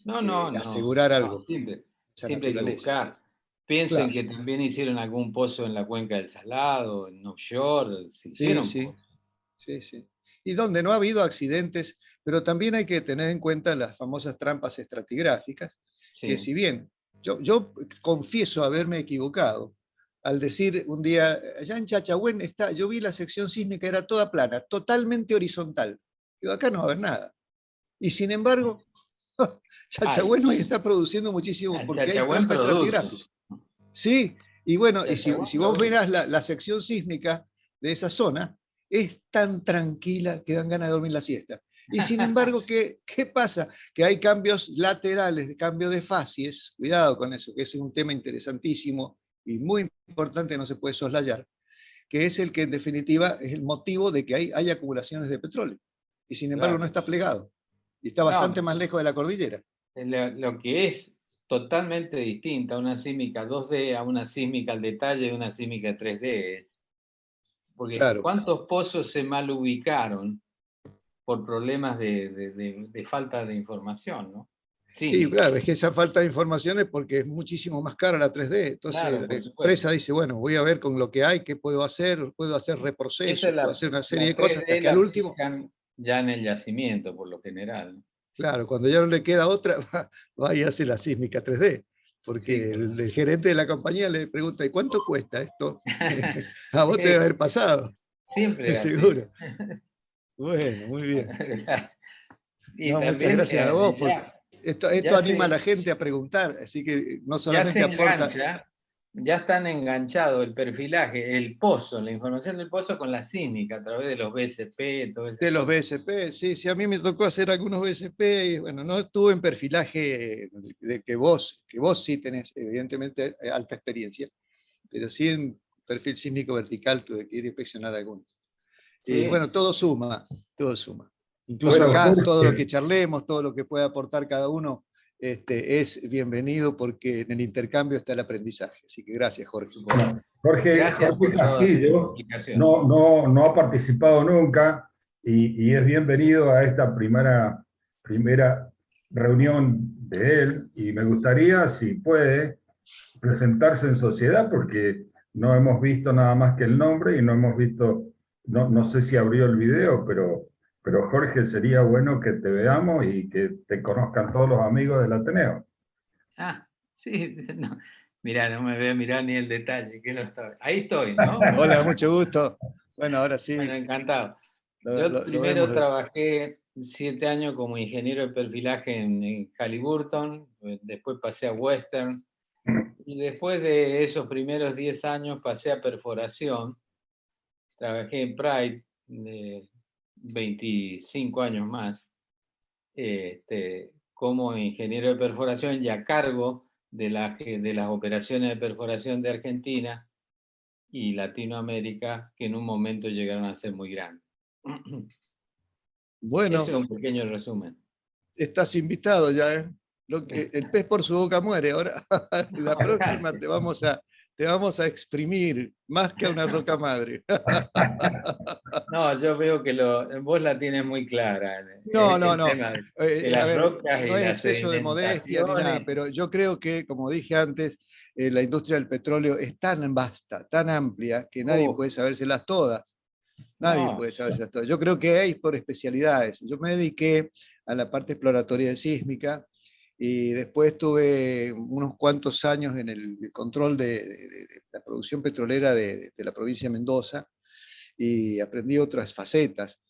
no, asegurar algo de esa siempre hay que naturaleza. buscar. Piensen Claro, que también hicieron algún pozo en la cuenca del Salado, en offshore, se sí, hicieron sí, pozos. sí, sí. Y donde no ha habido accidentes, pero también hay que tener en cuenta las famosas trampas estratigráficas, que Sí. si bien yo confieso haberme equivocado al decir un día, allá en Chachahuén está, yo vi la sección sísmica, era toda plana, totalmente horizontal. Digo, acá no va a haber nada. Y sin embargo, Hay. Chachahuén hoy está produciendo muchísimo porque hay Chachahuén trampa produce. estratigráfica. Sí, y bueno, y Chachahuén si vos produce. verás la sección sísmica de esa zona, es tan tranquila que dan ganas de dormir la siesta. Y sin embargo, ¿qué pasa? Que hay cambios laterales, cambio de facies, cuidado con eso, que es un tema interesantísimo y muy importante, no se puede soslayar, que es el que en definitiva es el motivo de que hay acumulaciones de petróleo. Y sin embargo no Claro. está plegado. Y está bastante No, más lejos de la cordillera. lo que es totalmente distinta una sísmica 2D a una sísmica al detalle de una sísmica 3D. Porque Claro. ¿cuántos pozos se mal ubicaron por problemas de falta de información, ¿no? Sí, Sísmica. claro, es que esa falta de información es porque es muchísimo más cara la 3D. Entonces Claro, la por supuesto. empresa dice, bueno, voy a ver con lo que hay, qué puedo hacer Esa es reprocesos, puedo hacer una serie la de cosas hasta 3D que al la último, fijan ya en el yacimiento, por lo general, ¿no? claro, cuando ya no le queda otra, va y hace la sísmica 3D. Sí, Porque por el gerente de la compañía le pregunta, ¿y cuánto cuesta esto? A vos te debe es- haber pasado, siempre es así. seguro. Bueno, muy bien. Gracias. Y No, muchas también gracias a vos, porque esto ya anima a la se, gente a preguntar, así que no ya se solamente aporta engancha, ya están enganchados el perfilaje, el pozo, la información del pozo con la sísmica a través de los BSP, todas esas de los cosas. BSP, sí, sí, a mí me tocó hacer algunos BSP y bueno, no estuve en perfilaje de que vos sí tenés evidentemente alta experiencia, pero sí en perfil sísmico vertical tuve que ir a inspeccionar algunos. Y Sí, bueno, todo suma, todo suma. Incluso Bueno, acá todo lo que Jorge, charlemos, todo lo que pueda aportar cada uno, es bienvenido porque en el intercambio está el aprendizaje. Así que gracias, por Jorge. supuesto. Gracias Jorge por toda su Castillo explicación. no ha participado nunca y es bienvenido a esta primera reunión de él y me gustaría, si puede, presentarse en sociedad porque no hemos visto nada más que el nombre y no hemos visto, no sé si abrió el video, pero Jorge, sería bueno que te veamos y que te conozcan todos los amigos del Ateneo. Ah, sí, no, mirá, no me veo mirar ni el detalle, que no estoy. Ahí estoy, ¿no? Hola, mucho gusto. Bueno, ahora Bueno, sí, encantado. Yo lo vemos. primero trabajé 7 años como ingeniero de perfilaje en Halliburton, después pasé a Western, y después de esos primeros 10 años pasé a perforación, trabajé en Pride 25 años más, como ingeniero de perforación y a cargo de las operaciones de perforación de Argentina y Latinoamérica, que en un momento llegaron a ser muy grandes. Bueno, Ese es un pequeño resumen. estás invitado ya, ¿eh? El pez por su boca muere. Ahora, la próxima Gracias. te vamos a exprimir más que a una roca madre. No, yo veo que vos la tienes muy clara, No, no, el no. tema de A las ver, rocas no y es la exceso de modestia ni nada, sedimentación. pero yo creo que, como dije antes, la industria del petróleo es tan vasta, tan amplia, que nadie puede sabérselas todas. Nadie No, puede sabérselas todas. Yo creo que hay por especialidades. Yo me dediqué a la parte exploratoria de sísmica y después tuve unos cuantos años en el control de la producción petrolera de la provincia de Mendoza y aprendí otras facetas.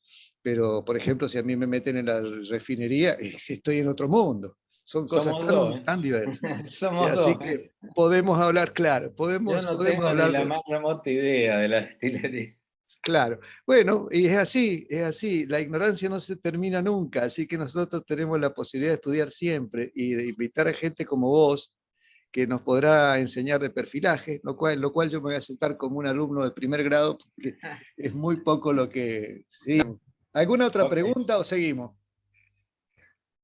Pero, por ejemplo, si a mí me meten en la refinería, estoy en otro mundo. Son cosas somos dos, tan diversas. somos Así dos. que podemos hablar claro, Yo no podemos tengo ni hablar la más remota idea de la destilería. claro. Bueno, y es así, es así. La ignorancia no se termina nunca, así que nosotros tenemos la posibilidad de estudiar siempre y de invitar a gente como vos que nos podrá enseñar de perfilaje, lo cual yo me voy a sentar como un alumno de primer grado, porque es muy poco lo que... ¿sí? ¿Alguna otra Ok. pregunta o seguimos?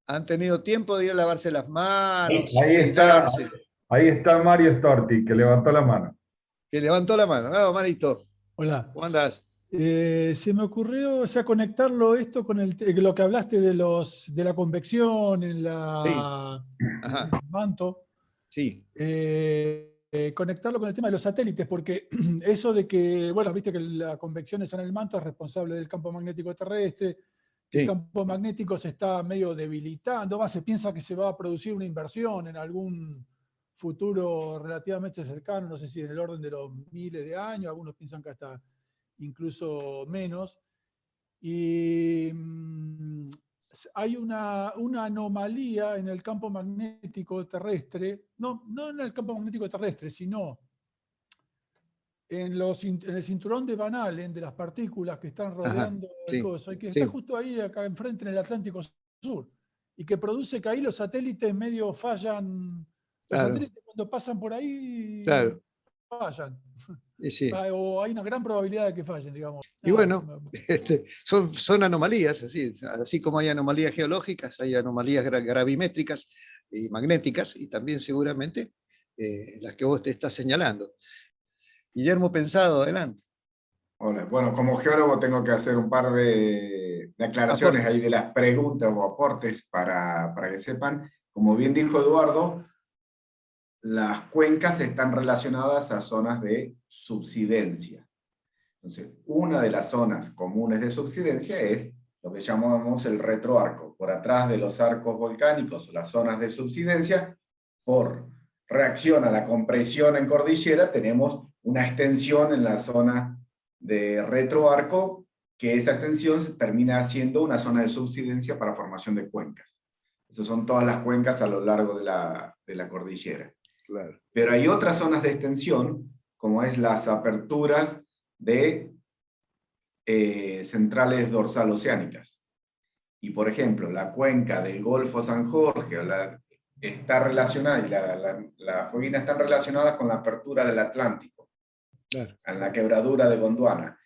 ¿Han tenido tiempo de ir a lavarse las manos, Ahí está, peinarse? ahí está Mario Storti, que levantó la mano. Que levantó la mano. Ah, Marito, Hola. ¿cómo andás? Se me ocurrió, o sea, conectarlo esto con lo que hablaste de la convección en Sí, en ajá, el manto, sí, conectarlo con el tema de los satélites, porque eso de que, bueno, viste que la convección es en el manto, es responsable del campo magnético terrestre, que el sí, campo magnético se está medio debilitando, se piensa que se va a producir una inversión en algún futuro relativamente cercano, no sé si en el orden de los miles de años, algunos piensan que hasta incluso menos. Y hay una anomalía en el campo magnético terrestre, no en el campo magnético terrestre, sino en el cinturón de Van Allen, de las partículas que están ajá, rodeando el sí, coso, y que está sí, justo ahí acá enfrente en el Atlántico Sur, y que produce que ahí los satélites medio fallan. Los claro, satélites cuando pasan por ahí claro, fallan. y sí. O hay una gran probabilidad de que fallen, digamos. Y Nada, bueno, son anomalías, así como hay anomalías geológicas, hay anomalías gravimétricas y magnéticas, y también seguramente las que vos te estás señalando. Guillermo Pensado, adelante. Hola. Bueno, como geólogo tengo que hacer un par de aclaraciones ahí Aportes. de las preguntas o aportes para que sepan. Como bien dijo Eduardo, las cuencas están relacionadas a zonas de subsidencia. Entonces, una de las zonas comunes de subsidencia es lo que llamamos el retroarco. Por atrás de los arcos volcánicos, las zonas de subsidencia, por reacción a la compresión en cordillera, tenemos una extensión en la zona de retroarco, que esa extensión termina siendo una zona de subsidencia para formación de cuencas. Esas son todas las cuencas a lo largo de la cordillera. Claro. Pero hay otras zonas de extensión, como es las aperturas de centrales dorsal oceánicas. Y por ejemplo, la cuenca del Golfo San Jorge está relacionada, y la Fueguina están relacionadas con la apertura del Atlántico, Claro. en la quebradura de Gondwana.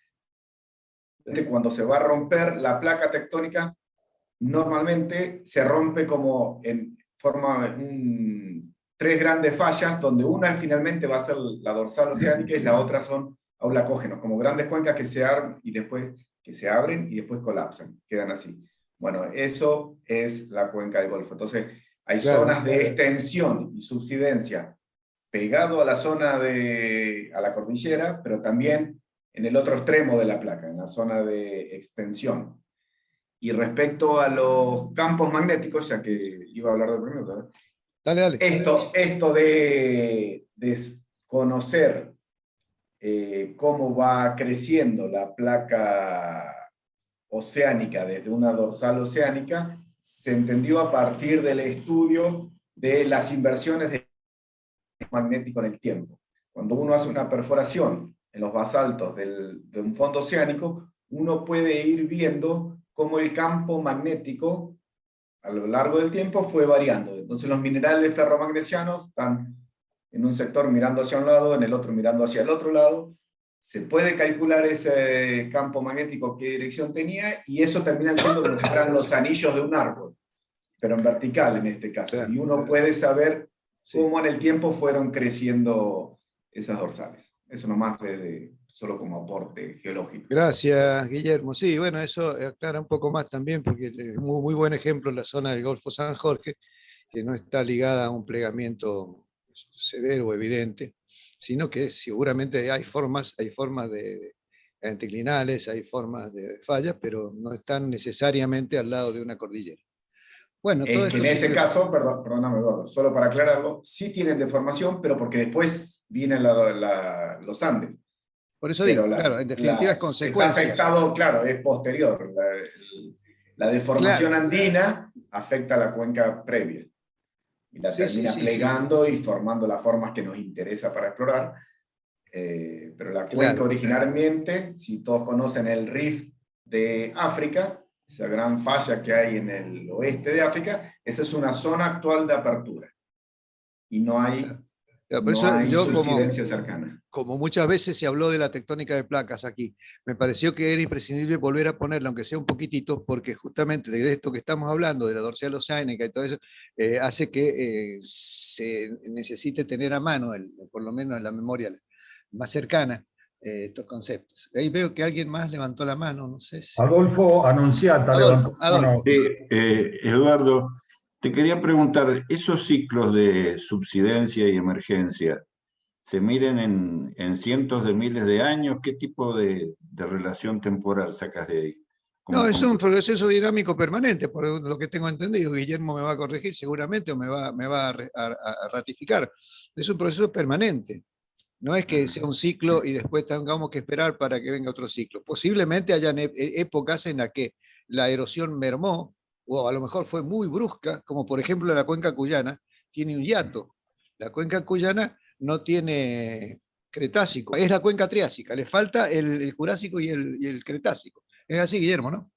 Cuando se va a romper la placa tectónica, normalmente se rompe como en forma tres grandes fallas, donde una finalmente va a ser la dorsal oceánica y la otra son aulacógenos, como grandes cuencas que se abren y después que se abren y después colapsan, quedan así. Bueno, eso es la cuenca del Golfo. Entonces, hay Claro. zonas de extensión y subsidencia pegado a la zona a la cordillera, pero también en el otro extremo de la placa, en la zona de extensión. Y respecto a los campos magnéticos, ya que iba a hablar de primero, ¿verdad? Dale. Esto de conocer cómo va creciendo la placa oceánica desde una dorsal oceánica, se entendió a partir del estudio de las inversiones de magnético en el tiempo. Cuando uno hace una perforación en los basaltos de un fondo oceánico, uno puede ir viendo cómo el campo magnético a lo largo del tiempo fue variando. Entonces los minerales ferromagnesianos están en un sector mirando hacia un lado, en el otro mirando hacia el otro lado. Se puede calcular ese campo magnético, qué dirección tenía, y eso termina siendo como si fueran los anillos de un árbol, pero en vertical en este caso. Claro. Y uno puede saber Sí. cómo en el tiempo fueron creciendo esas dorsales. Eso nomás solo como aporte geológico. Gracias, Guillermo. Sí, bueno, eso aclara un poco más también, porque es muy, muy buen ejemplo la zona del Golfo San Jorge, que no está ligada a un plegamiento severo o evidente, sino que seguramente hay formas de anticlinales, hay formas de fallas, pero no están necesariamente al lado de una cordillera. Bueno, todo Es que esto en ese siempre- caso, perdóname Eduardo, solo para aclararlo, sí tienen deformación, pero porque después vienen los Andes. por eso Pero digo, claro, en definitiva es está consecuencia. afectado, claro, es posterior. La deformación Claro. andina afecta a la cuenca previa. Y la Sí, sí, termina sí, plegando y formando las formas que nos interesa para explorar. Pero la cuenca Claro. originalmente, si todos conocen el Rift de África, esa gran falla que hay en el oeste de África, esa es una zona actual de apertura. Y no hay, Claro, por no eso hay yo subsidencia cercana. como muchas veces se habló de la tectónica de placas aquí, me pareció que era imprescindible volver a ponerla, aunque sea un poquitito, porque justamente de esto que estamos hablando, de la dorsal oceánica y todo eso, hace que se necesite tener a mano, por lo menos en la memoria más cercana, estos conceptos. Ahí veo que alguien más levantó la mano, no sé si... Adolfo Anunciata levantó la mano. Adolfo. Eduardo, te quería preguntar, ¿esos ciclos de subsidencia y emergencia se miden en cientos de miles de años? ¿Qué tipo de relación temporal sacas de ahí? No, es un proceso dinámico permanente, por lo que tengo entendido. Guillermo me va a corregir seguramente o me va a ratificar. Es un proceso permanente. No es que sea un ciclo y después tengamos que esperar para que venga otro ciclo. Posiblemente hayan épocas en las que la erosión mermó, o a lo mejor fue muy brusca, como por ejemplo la cuenca cuyana, tiene un hiato. La cuenca cuyana no tiene Cretácico, es la cuenca Triásica, le falta el Jurásico y el Cretácico. Es así, Guillermo, ¿no?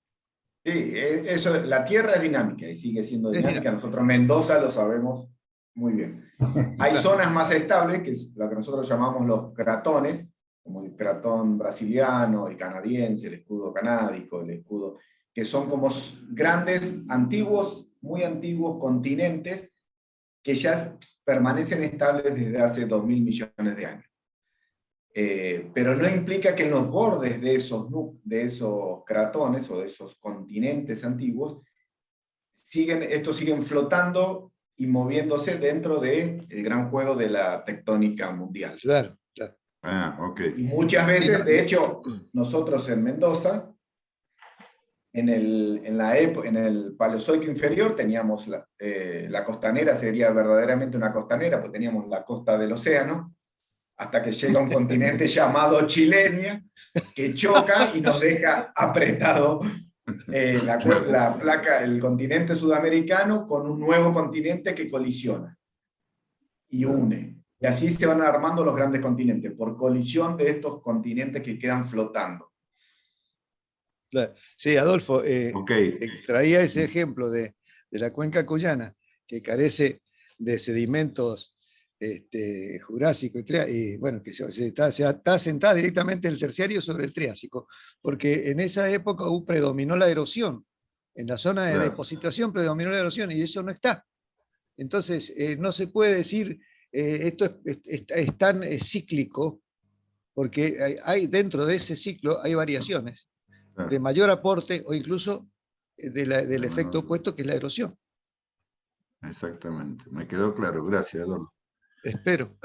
Sí, eso, la Tierra es dinámica y sigue siendo Es dinámica. dinámica. Nosotros en Mendoza lo sabemos muy bien. Hay zonas más estables, que es lo que nosotros llamamos los cratones, como el cratón brasiliano, el canadiense, el escudo canádico, el escudo, que son como grandes, antiguos, muy antiguos continentes que ya permanecen estables desde hace 2.000 millones de años. Pero no implica que en los bordes de esos cratones o de esos continentes antiguos, estos siguen flotando y moviéndose dentro del gran juego de la tectónica mundial. Claro, claro. Ah, ok. Y muchas veces, de hecho, nosotros en Mendoza, en el Paleozoico inferior, teníamos la costanera, sería verdaderamente una costanera, pues teníamos la costa del océano, hasta que llega un continente llamado Chilenia, que choca y nos deja apretado la placa, el continente sudamericano con un nuevo continente que colisiona y une. Y así se van armando los grandes continentes, por colisión de estos continentes que quedan flotando. Claro. Sí, Adolfo, Ok. traía ese ejemplo de la cuenca cuyana, que carece de sedimentos jurásico y bueno, que está sentada directamente el terciario sobre el triásico, porque en esa época predominó la erosión, en la zona de Claro. depositación predominó la erosión y eso no está. Entonces, no se puede decir esto es tan cíclico, porque hay dentro de ese ciclo hay variaciones Claro. de mayor aporte o incluso del efecto opuesto que es la erosión. Exactamente. Me quedó claro. Gracias, Eduardo. Espero.